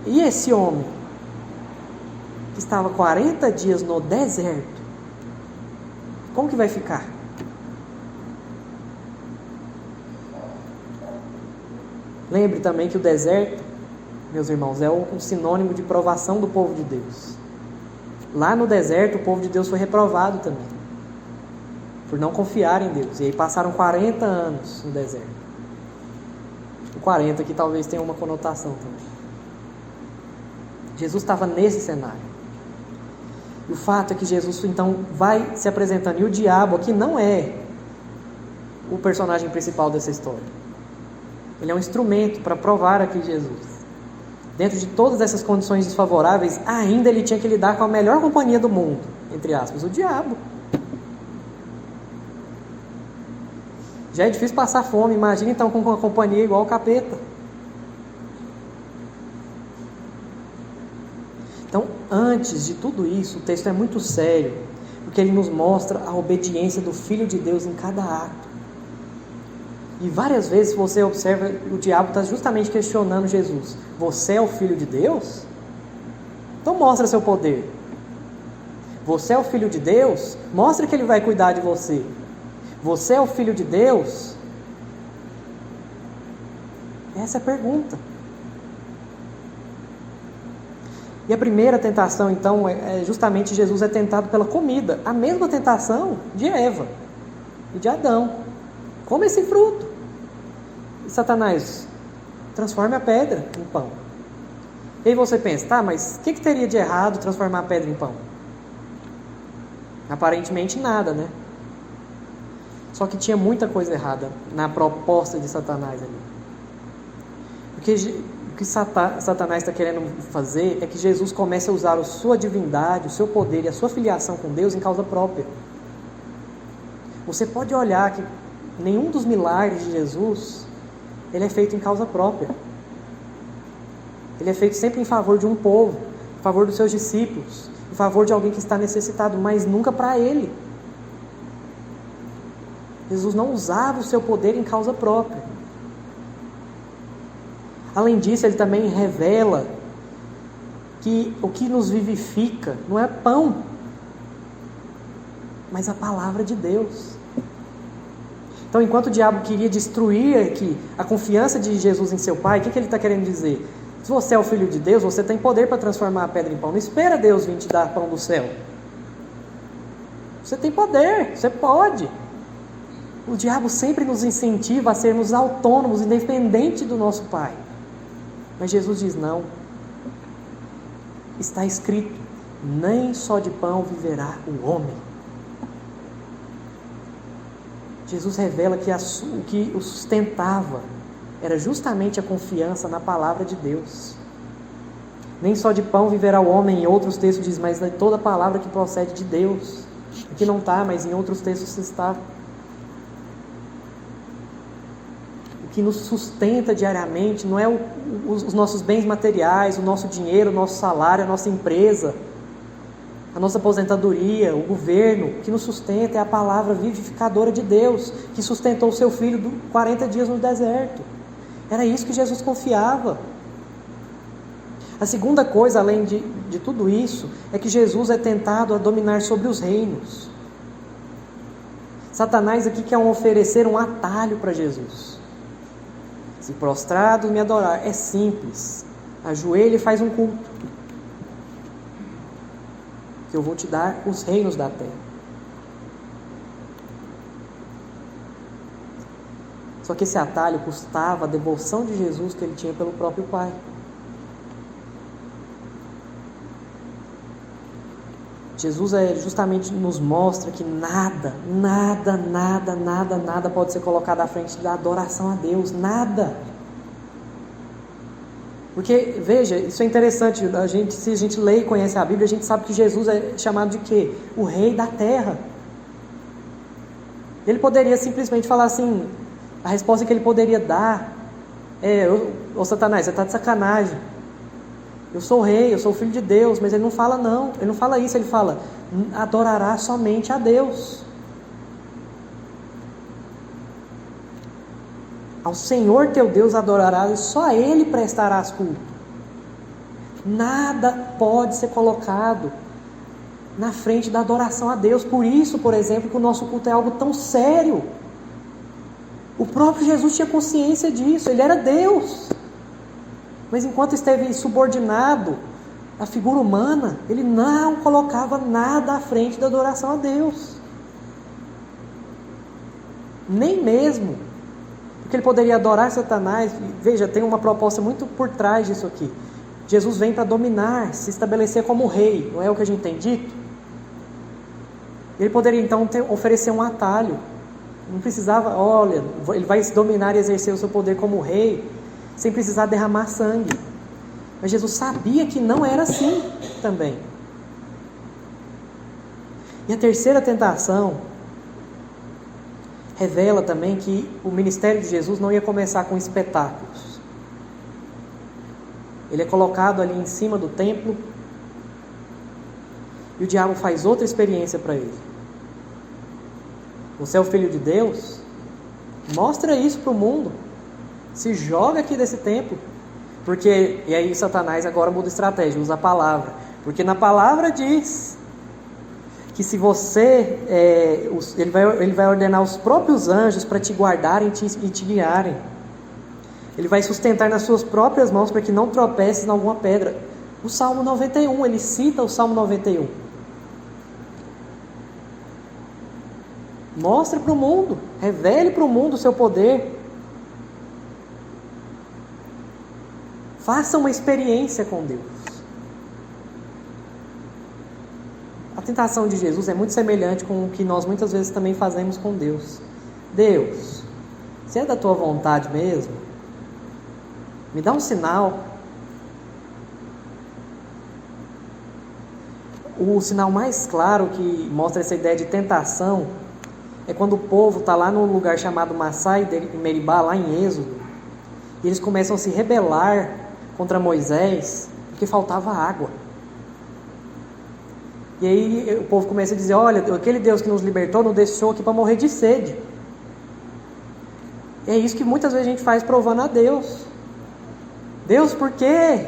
e esse homem que estava 40 dias no deserto, como que vai ficar? Lembre também que o deserto, meus irmãos, é um sinônimo de provação do povo de Deus. Lá no deserto, o povo de Deus foi reprovado também, por não confiar em Deus. E aí passaram 40 anos no deserto. O 40 aqui talvez tenha uma conotação também. Jesus estava nesse cenário. E o fato é que Jesus então vai se apresentando. E o diabo aqui não é o personagem principal dessa história. Ele é um instrumento para provar aqui Jesus. Dentro de todas essas condições desfavoráveis, ainda ele tinha que lidar com a melhor companhia do mundo, entre aspas, o diabo. Já é difícil passar fome, imagina então com uma companhia igual o capeta. Então, antes de tudo isso, o texto é muito sério, porque ele nos mostra a obediência do Filho de Deus em cada ato. E várias vezes você observa, o diabo está justamente questionando Jesus: você é o Filho de Deus? Então mostra seu poder. Você é o Filho de Deus? Mostra que Ele vai cuidar de você. Você é o Filho de Deus? Essa é a pergunta. E a primeira tentação, então, é justamente Jesus é tentado pela comida. A mesma tentação de Eva e de Adão. Come esse fruto. E Satanás, transforme a pedra em pão. E aí você pensa, mas o que teria de errado transformar a pedra em pão? Aparentemente nada, né? Só que tinha muita coisa errada na proposta de Satanás ali. Porque que Satanás está querendo fazer é que Jesus comece a usar a sua divindade, o seu poder e a sua filiação com Deus em causa própria. Você pode olhar que nenhum dos milagres de Jesus, ele é feito em causa própria. Ele é feito sempre em favor de um povo, em favor dos seus discípulos, em favor de alguém que está necessitado, mas nunca para ele. Jesus não usava o seu poder em causa própria. Além disso, ele também revela que o que nos vivifica não é pão, mas a palavra de Deus. Então, enquanto o diabo queria destruir aqui a confiança de Jesus em seu Pai, o que ele está querendo dizer? Se você é o Filho de Deus, você tem poder para transformar a pedra em pão. Não espera Deus vir te dar pão do céu. Você tem poder, você pode. O diabo sempre nos incentiva a sermos autônomos, independentes do nosso Pai. Mas Jesus diz não. Está escrito, nem só de pão viverá o homem. Jesus revela que o que o sustentava era justamente a confiança na palavra de Deus. Nem só de pão viverá o homem, em outros textos diz, mas de toda palavra que procede de Deus. Aqui não está, mas em outros textos está. O que nos sustenta diariamente não é os nossos bens materiais, o nosso dinheiro, o nosso salário, a nossa empresa, a nossa aposentadoria, o governo. O que nos sustenta é a palavra vivificadora de Deus, que sustentou o seu filho 40 dias no deserto. Era isso que Jesus confiava. A segunda coisa, além de tudo isso, é que Jesus é tentado a dominar sobre os reinos. Satanás aqui quer oferecer um atalho para Jesus. Se prostrado me adorar, é simples. Ajoelha e faz um culto. Que eu vou te dar os reinos da terra. Só que esse atalho custava a devoção de Jesus que ele tinha pelo próprio Pai. Jesus justamente nos mostra que nada pode ser colocado à frente da adoração a Deus. Nada. Porque, veja, isso é interessante. Se a gente lê e conhece a Bíblia, a gente sabe que Jesus é chamado de quê? O rei da terra. Ele poderia simplesmente falar assim, a resposta que ele poderia dar é, ô Satanás, você está de sacanagem. Eu sou o rei, eu sou o filho de Deus. Mas ele não fala não, ele não fala isso, ele fala, adorará somente a Deus. Ao Senhor teu Deus adorarás e só a Ele prestarás culto. Nada pode ser colocado na frente da adoração a Deus. Por isso, por exemplo, que o nosso culto é algo tão sério. O próprio Jesus tinha consciência disso, Ele era Deus. Mas enquanto esteve subordinado à figura humana, Ele não colocava nada à frente da adoração a Deus. Nem mesmo, porque Ele poderia adorar Satanás. Veja, tem uma proposta muito por trás disso aqui. Jesus vem para dominar, se estabelecer como rei, não é o que a gente tem dito? Ele poderia então oferecer um atalho. Não precisava, olha, Ele vai se dominar e exercer o seu poder como rei, sem precisar derramar sangue. Mas Jesus sabia que não era assim também. E a terceira tentação revela também que o ministério de Jesus não ia começar com espetáculos. Ele é colocado ali em cima do templo e o diabo faz outra experiência para ele. Você é o Filho de Deus? Mostra isso para o mundo. Se joga aqui desse templo. Porque, e aí Satanás agora muda a estratégia, usa a palavra. Porque na palavra diz que se você, ele vai ordenar os próprios anjos para te guardarem e te guiarem. Ele vai sustentar nas suas próprias mãos para que não tropeces em alguma pedra. O Salmo 91, ele cita o Salmo 91. Mostre para o mundo, revele para o mundo o seu poder. Faça uma experiência com Deus. A tentação de Jesus é muito semelhante com o que nós muitas vezes também fazemos com Deus. Deus, se é da tua vontade mesmo, Me dá um sinal. O sinal mais claro que mostra essa ideia de tentação é quando o povo está lá no lugar chamado Massá e Meribá, lá em Êxodo, e eles começam a se rebelar contra Moisés porque faltava água. E aí o povo começa a dizer: olha, aquele Deus que nos libertou nos deixou aqui para morrer de sede. E é isso que muitas vezes a gente faz provando a Deus. Deus, por quê?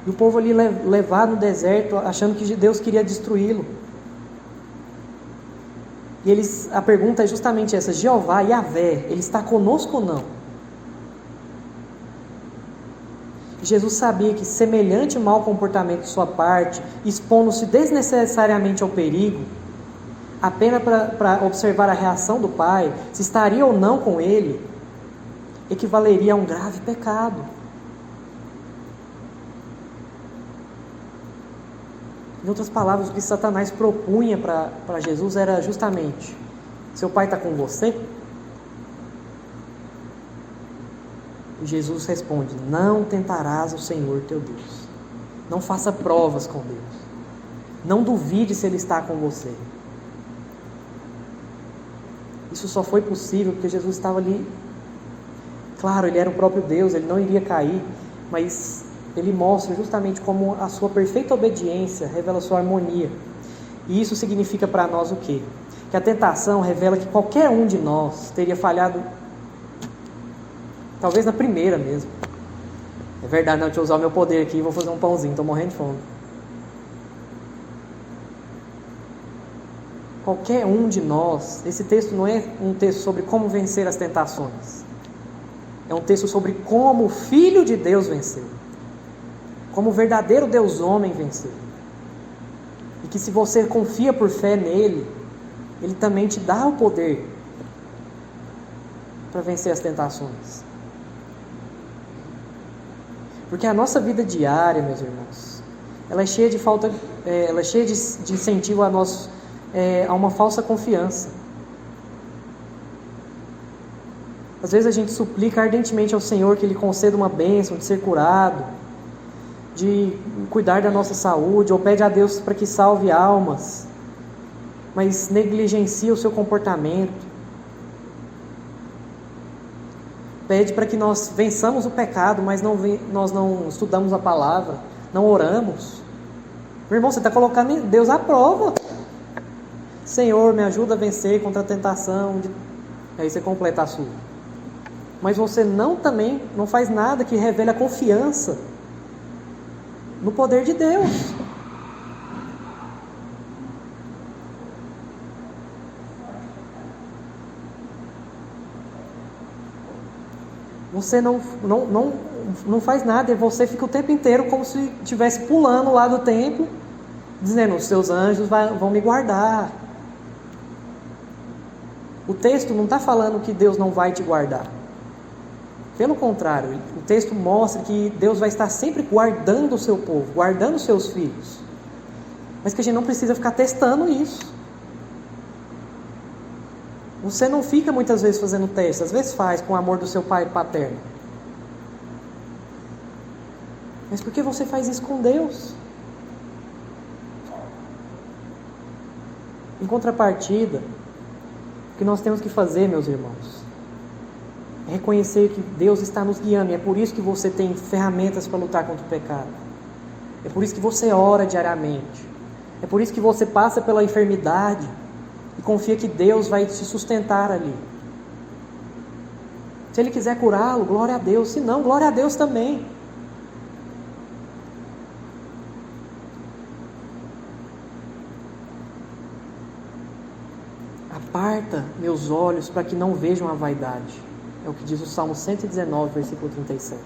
E o povo ali levado no deserto, achando que Deus queria destruí-lo. E a pergunta é justamente essa: Jeová, Yahvé, Ele está conosco ou não? E Jesus sabia que semelhante mau comportamento de sua parte, expondo-se desnecessariamente ao perigo, apenas para observar a reação do Pai, se estaria ou não com Ele, equivaleria a um grave pecado. Em outras palavras, o que Satanás propunha para Jesus era justamente: seu pai está com você? E Jesus responde: não tentarás o Senhor teu Deus. Não faça provas com Deus. Não duvide se Ele está com você. Isso só foi possível porque Jesus estava ali. Claro, Ele era o próprio Deus, Ele não iria cair, mas Ele mostra justamente como a sua perfeita obediência revela a sua harmonia. E isso significa para nós o quê? Que a tentação revela que qualquer um de nós teria falhado, talvez na primeira mesmo. É verdade, não, deixa eu usar o meu poder aqui e vou fazer um pãozinho, estou morrendo de fome. Qualquer um de nós, esse texto não é um texto sobre como vencer as tentações. É um texto sobre como o Filho de Deus venceu. Como o verdadeiro Deus homem venceu. E que se você confia por fé nele, Ele também te dá o poder para vencer as tentações. Porque a nossa vida diária, meus irmãos, ela é cheia de ela é cheia de incentivo a uma falsa confiança. Às vezes a gente suplica ardentemente ao Senhor que Ele conceda uma bênção de ser curado, de cuidar da nossa saúde, ou pede a Deus para que salve almas, mas negligencia o seu comportamento. Pede para que nós vençamos o pecado, mas nós não estudamos a palavra, não oramos. Meu irmão, você está colocando Deus à prova. Senhor, me ajuda a vencer contra a tentação. Aí você completa a sua. Mas você também não faz nada que revele a confiança no poder de Deus. Você não faz nada e você fica o tempo inteiro como se estivesse pulando lá do templo, dizendo: os seus anjos vão me guardar. O texto não está falando que Deus não vai te guardar. Pelo contrário, o texto mostra que Deus vai estar sempre guardando o seu povo, guardando os seus filhos. Mas que a gente não precisa ficar testando isso. Você não fica muitas vezes fazendo testes, às vezes faz com o amor do seu pai paterno. Mas por que você faz isso com Deus? Em contrapartida, o que nós temos que fazer, meus irmãos, é reconhecer que Deus está nos guiando. E é por isso que você tem ferramentas para lutar contra o pecado. É por isso que você ora diariamente. É por isso que você passa pela enfermidade e confia que Deus vai te sustentar ali. Se Ele quiser curá-lo, glória a Deus. Se não, glória a Deus também. Aparta meus olhos para que não vejam a vaidade. É o que diz o Salmo 119, versículo 37.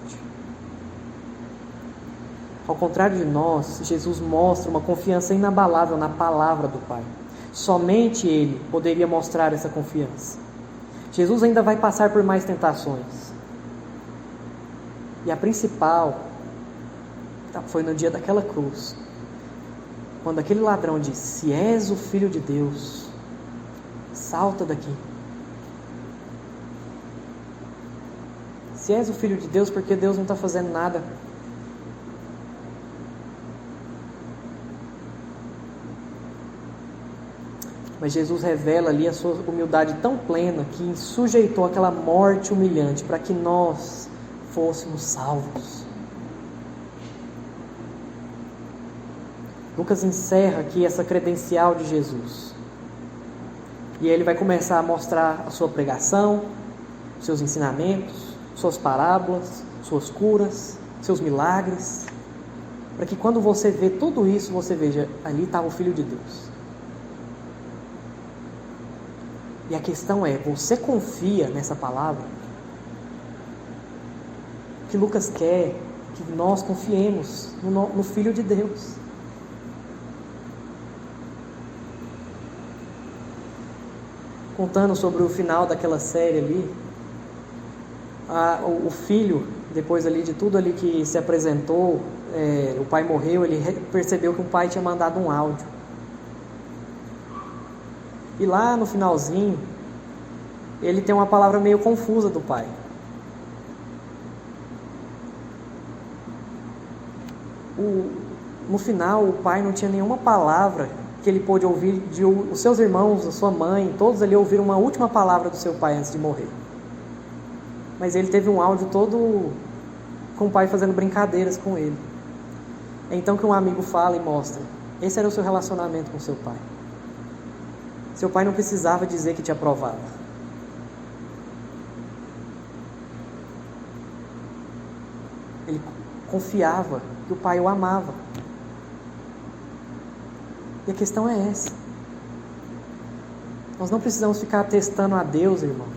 Ao contrário de nós, Jesus mostra uma confiança inabalável na palavra do Pai. Somente Ele poderia mostrar essa confiança. Jesus ainda vai passar por mais tentações. E a principal foi no dia daquela cruz, quando aquele ladrão disse: se és o Filho de Deus, salta daqui. Se és o Filho de Deus, porque Deus não está fazendo nada? Mas Jesus revela ali a sua humildade tão plena que sujeitou aquela morte humilhante para que nós fôssemos salvos. Lucas encerra aqui essa credencial de Jesus. E ele vai começar a mostrar a sua pregação, seus ensinamentos, suas parábolas, suas curas, seus milagres, para que quando você vê tudo isso, você veja, ali estava o Filho de Deus. E a questão é, você confia nessa palavra? O que Lucas quer que nós confiemos no Filho de Deus. Contando sobre o final daquela série ali, o filho, depois ali de tudo ali que se apresentou, o pai morreu, ele percebeu que o pai tinha mandado um áudio. E lá no finalzinho, ele tem uma palavra meio confusa do pai. No final, o pai não tinha nenhuma palavra que ele pôde ouvir os seus irmãos, a sua mãe, todos ali ouviram uma última palavra do seu pai antes de morrer. Mas ele teve um áudio todo com o pai fazendo brincadeiras com ele. É então que um amigo fala e mostra: esse era o seu relacionamento com seu pai. Seu pai não precisava dizer que te aprovava. Ele confiava que o pai o amava. E a questão é essa. Nós não precisamos ficar testando a Deus, irmãos.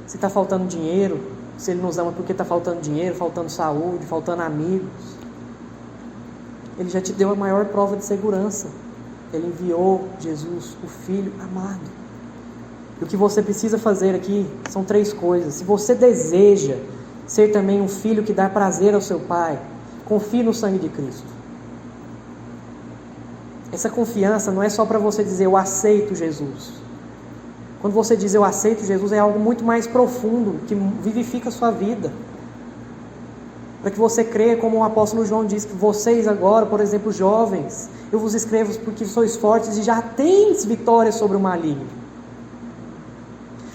Se está faltando dinheiro, se Ele nos ama porque está faltando dinheiro, faltando saúde, faltando amigos. Ele já te deu a maior prova de segurança. Ele enviou Jesus, o Filho amado. E o que você precisa fazer aqui são 3 coisas. Se você deseja ser também um filho que dá prazer ao seu Pai, confie no sangue de Cristo. Essa confiança não é só para você dizer eu aceito Jesus. Quando você diz eu aceito Jesus, é algo muito mais profundo, que vivifica a sua vida. Para que você creia, como o apóstolo João diz, que vocês agora, por exemplo, jovens, eu vos escrevo porque sois fortes e já tens vitória sobre o maligno.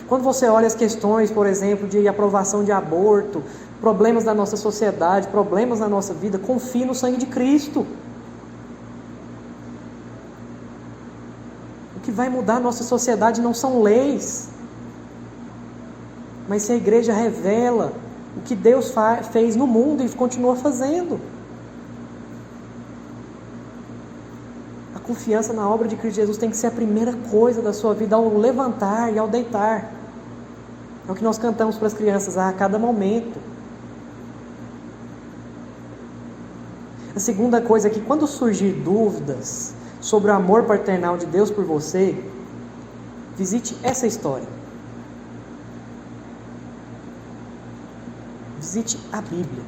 Quando você olha as questões, por exemplo, de aprovação de aborto, problemas da nossa sociedade, problemas na nossa vida, confie no sangue de Cristo. O que vai mudar a nossa sociedade não são leis, mas se a igreja revela o que Deus fez no mundo e continua fazendo. A confiança na obra de Cristo Jesus tem que ser a primeira coisa da sua vida ao levantar e ao deitar. É o que nós cantamos para as crianças a cada momento. A segunda coisa é que quando surgir dúvidas sobre o amor paternal de Deus por você, visite essa história. Visite a Bíblia.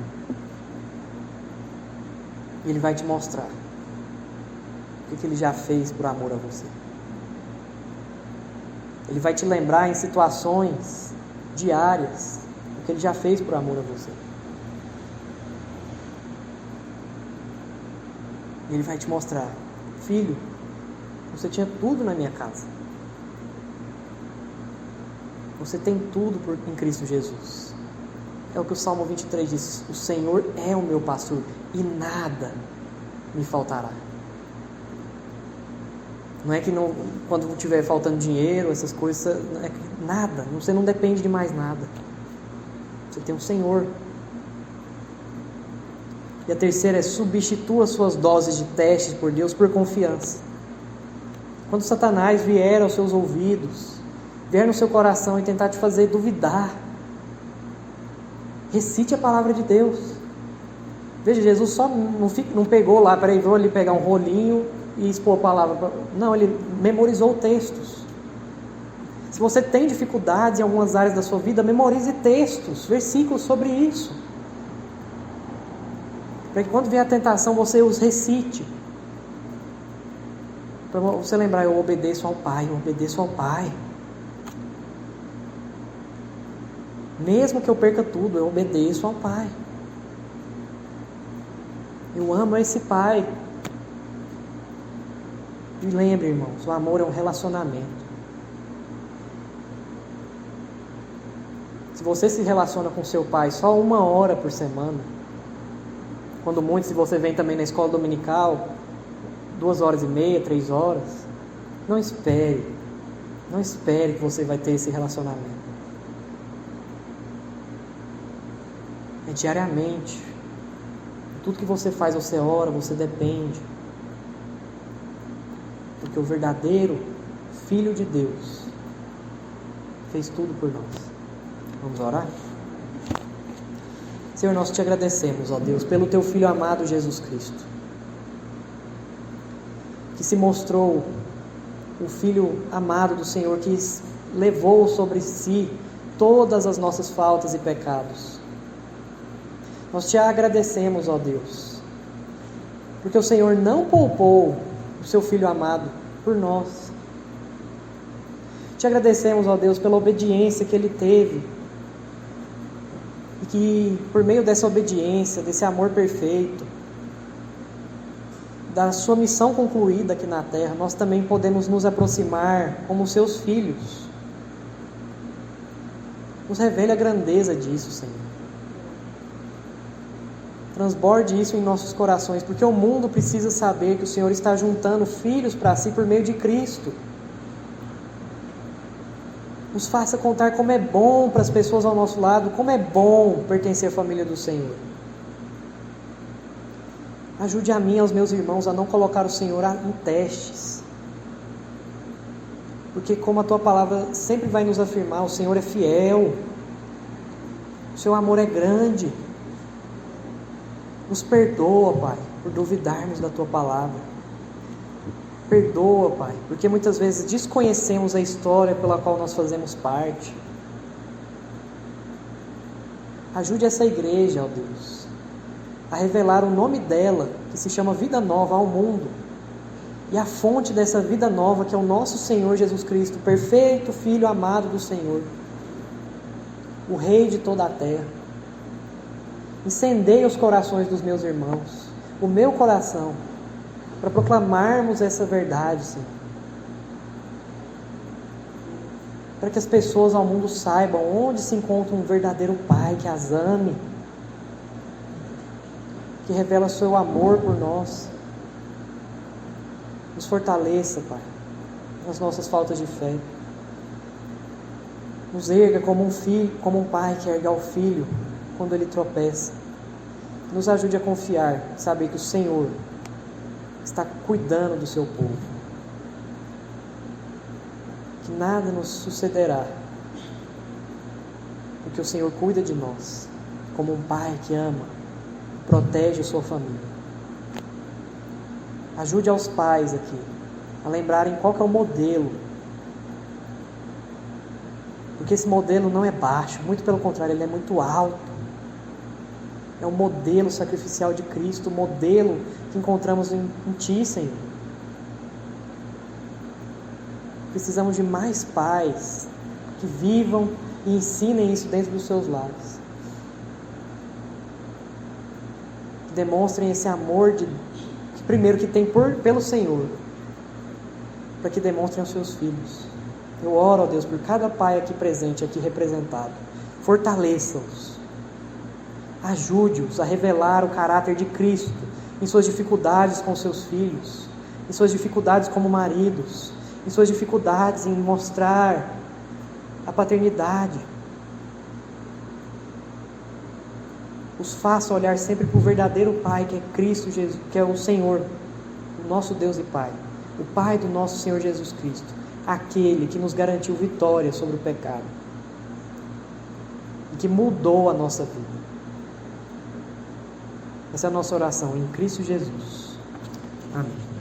E Ele vai te mostrar o que Ele já fez por amor a você. Ele vai te lembrar em situações diárias o que Ele já fez por amor a você. E Ele vai te mostrar: filho, você tinha tudo na minha casa. Você tem tudo em Cristo Jesus. É o que o Salmo 23 diz: o Senhor é o meu pastor e nada me faltará. Não é que não, quando estiver faltando dinheiro, essas coisas, nada, você não depende de mais nada. Você tem um Senhor. E a terceira é: substitua suas doses de testes por Deus por confiança. Quando Satanás vier aos seus ouvidos, vier no seu coração e tentar te fazer duvidar, recite a palavra de Deus. Veja, Jesus só não pegou lá, vou ali pegar um rolinho e expor a palavra. Não, Ele memorizou textos. Se você tem dificuldades em algumas áreas da sua vida, memorize textos, versículos sobre isso, para que quando vier a tentação você os recite, para você lembrar: eu obedeço ao Pai, eu obedeço ao Pai. Mesmo que eu perca tudo, eu obedeço ao Pai. Eu amo esse Pai. E lembre, irmãos, o amor é um relacionamento. Se você se relaciona com seu pai só 1 hora por semana, quando muito, se você vem também na escola dominical, 2h30, 3 horas, não espere que você vai ter esse relacionamento. É diariamente. Tudo que você faz, você ora, você depende. Porque o verdadeiro Filho de Deus fez tudo por nós. Vamos orar? Senhor, nós te agradecemos, ó Deus, pelo teu Filho amado Jesus Cristo, que se mostrou o Filho amado do Senhor, que levou sobre si todas as nossas faltas e pecados. Nós te agradecemos, ó Deus, porque o Senhor não poupou o seu Filho amado por nós. Te agradecemos, ó Deus, pela obediência que Ele teve, e que por meio dessa obediência, desse amor perfeito, da sua missão concluída aqui na terra, nós também podemos nos aproximar como seus filhos. Nos revele a grandeza disso, Senhor. Transborde isso em nossos corações, porque o mundo precisa saber que o Senhor está juntando filhos para si por meio de Cristo. Nos faça contar como é bom para as pessoas ao nosso lado, como é bom pertencer à família do Senhor. Ajude a mim e aos meus irmãos a não colocar o Senhor em testes. Porque como a Tua palavra sempre vai nos afirmar, o Senhor é fiel. O Seu amor é grande. Nos perdoa, Pai, por duvidarmos da Tua palavra. Perdoa, Pai, porque muitas vezes desconhecemos a história pela qual nós fazemos parte. Ajude essa igreja, ó Deus, a revelar o nome dela, que se chama Vida Nova, ao mundo. E a fonte dessa vida nova, que é o nosso Senhor Jesus Cristo, perfeito Filho amado do Senhor, o Rei de toda a terra. Incendeia os corações dos meus irmãos, o meu coração, para proclamarmos essa verdade, Senhor. Para que as pessoas ao mundo saibam onde se encontra um verdadeiro Pai que as ame, que revela o seu amor por nós. Nos fortaleça, Pai, nas nossas faltas de fé. Nos erga como um filho, como um pai que erga ao filho quando ele tropeça. Nos ajude a confiar, saber que o Senhor está cuidando do seu povo. Que nada nos sucederá, porque o Senhor cuida de nós, como um pai que ama, protege a sua família. Ajude aos pais aqui a lembrarem qual que é o modelo, porque esse modelo não é baixo, muito pelo contrário, ele é muito alto. É o modelo sacrificial de Cristo, o modelo que encontramos em Ti, Senhor. Precisamos de mais pais que vivam e ensinem isso dentro dos seus lares. Que demonstrem esse amor primeiro que tem pelo Senhor, para que demonstrem aos seus filhos. Eu oro, ó Deus, por cada pai aqui presente, aqui representado. Fortaleça-os. Ajude-os a revelar o caráter de Cristo em suas dificuldades com seus filhos, em suas dificuldades como maridos, em suas dificuldades em mostrar a paternidade. Os faça olhar sempre para o verdadeiro Pai, que é Cristo Jesus, que é o Senhor, o nosso Deus e Pai, o Pai do nosso Senhor Jesus Cristo, aquele que nos garantiu vitória sobre o pecado e que mudou a nossa vida. Essa é a nossa oração em Cristo Jesus. Amém.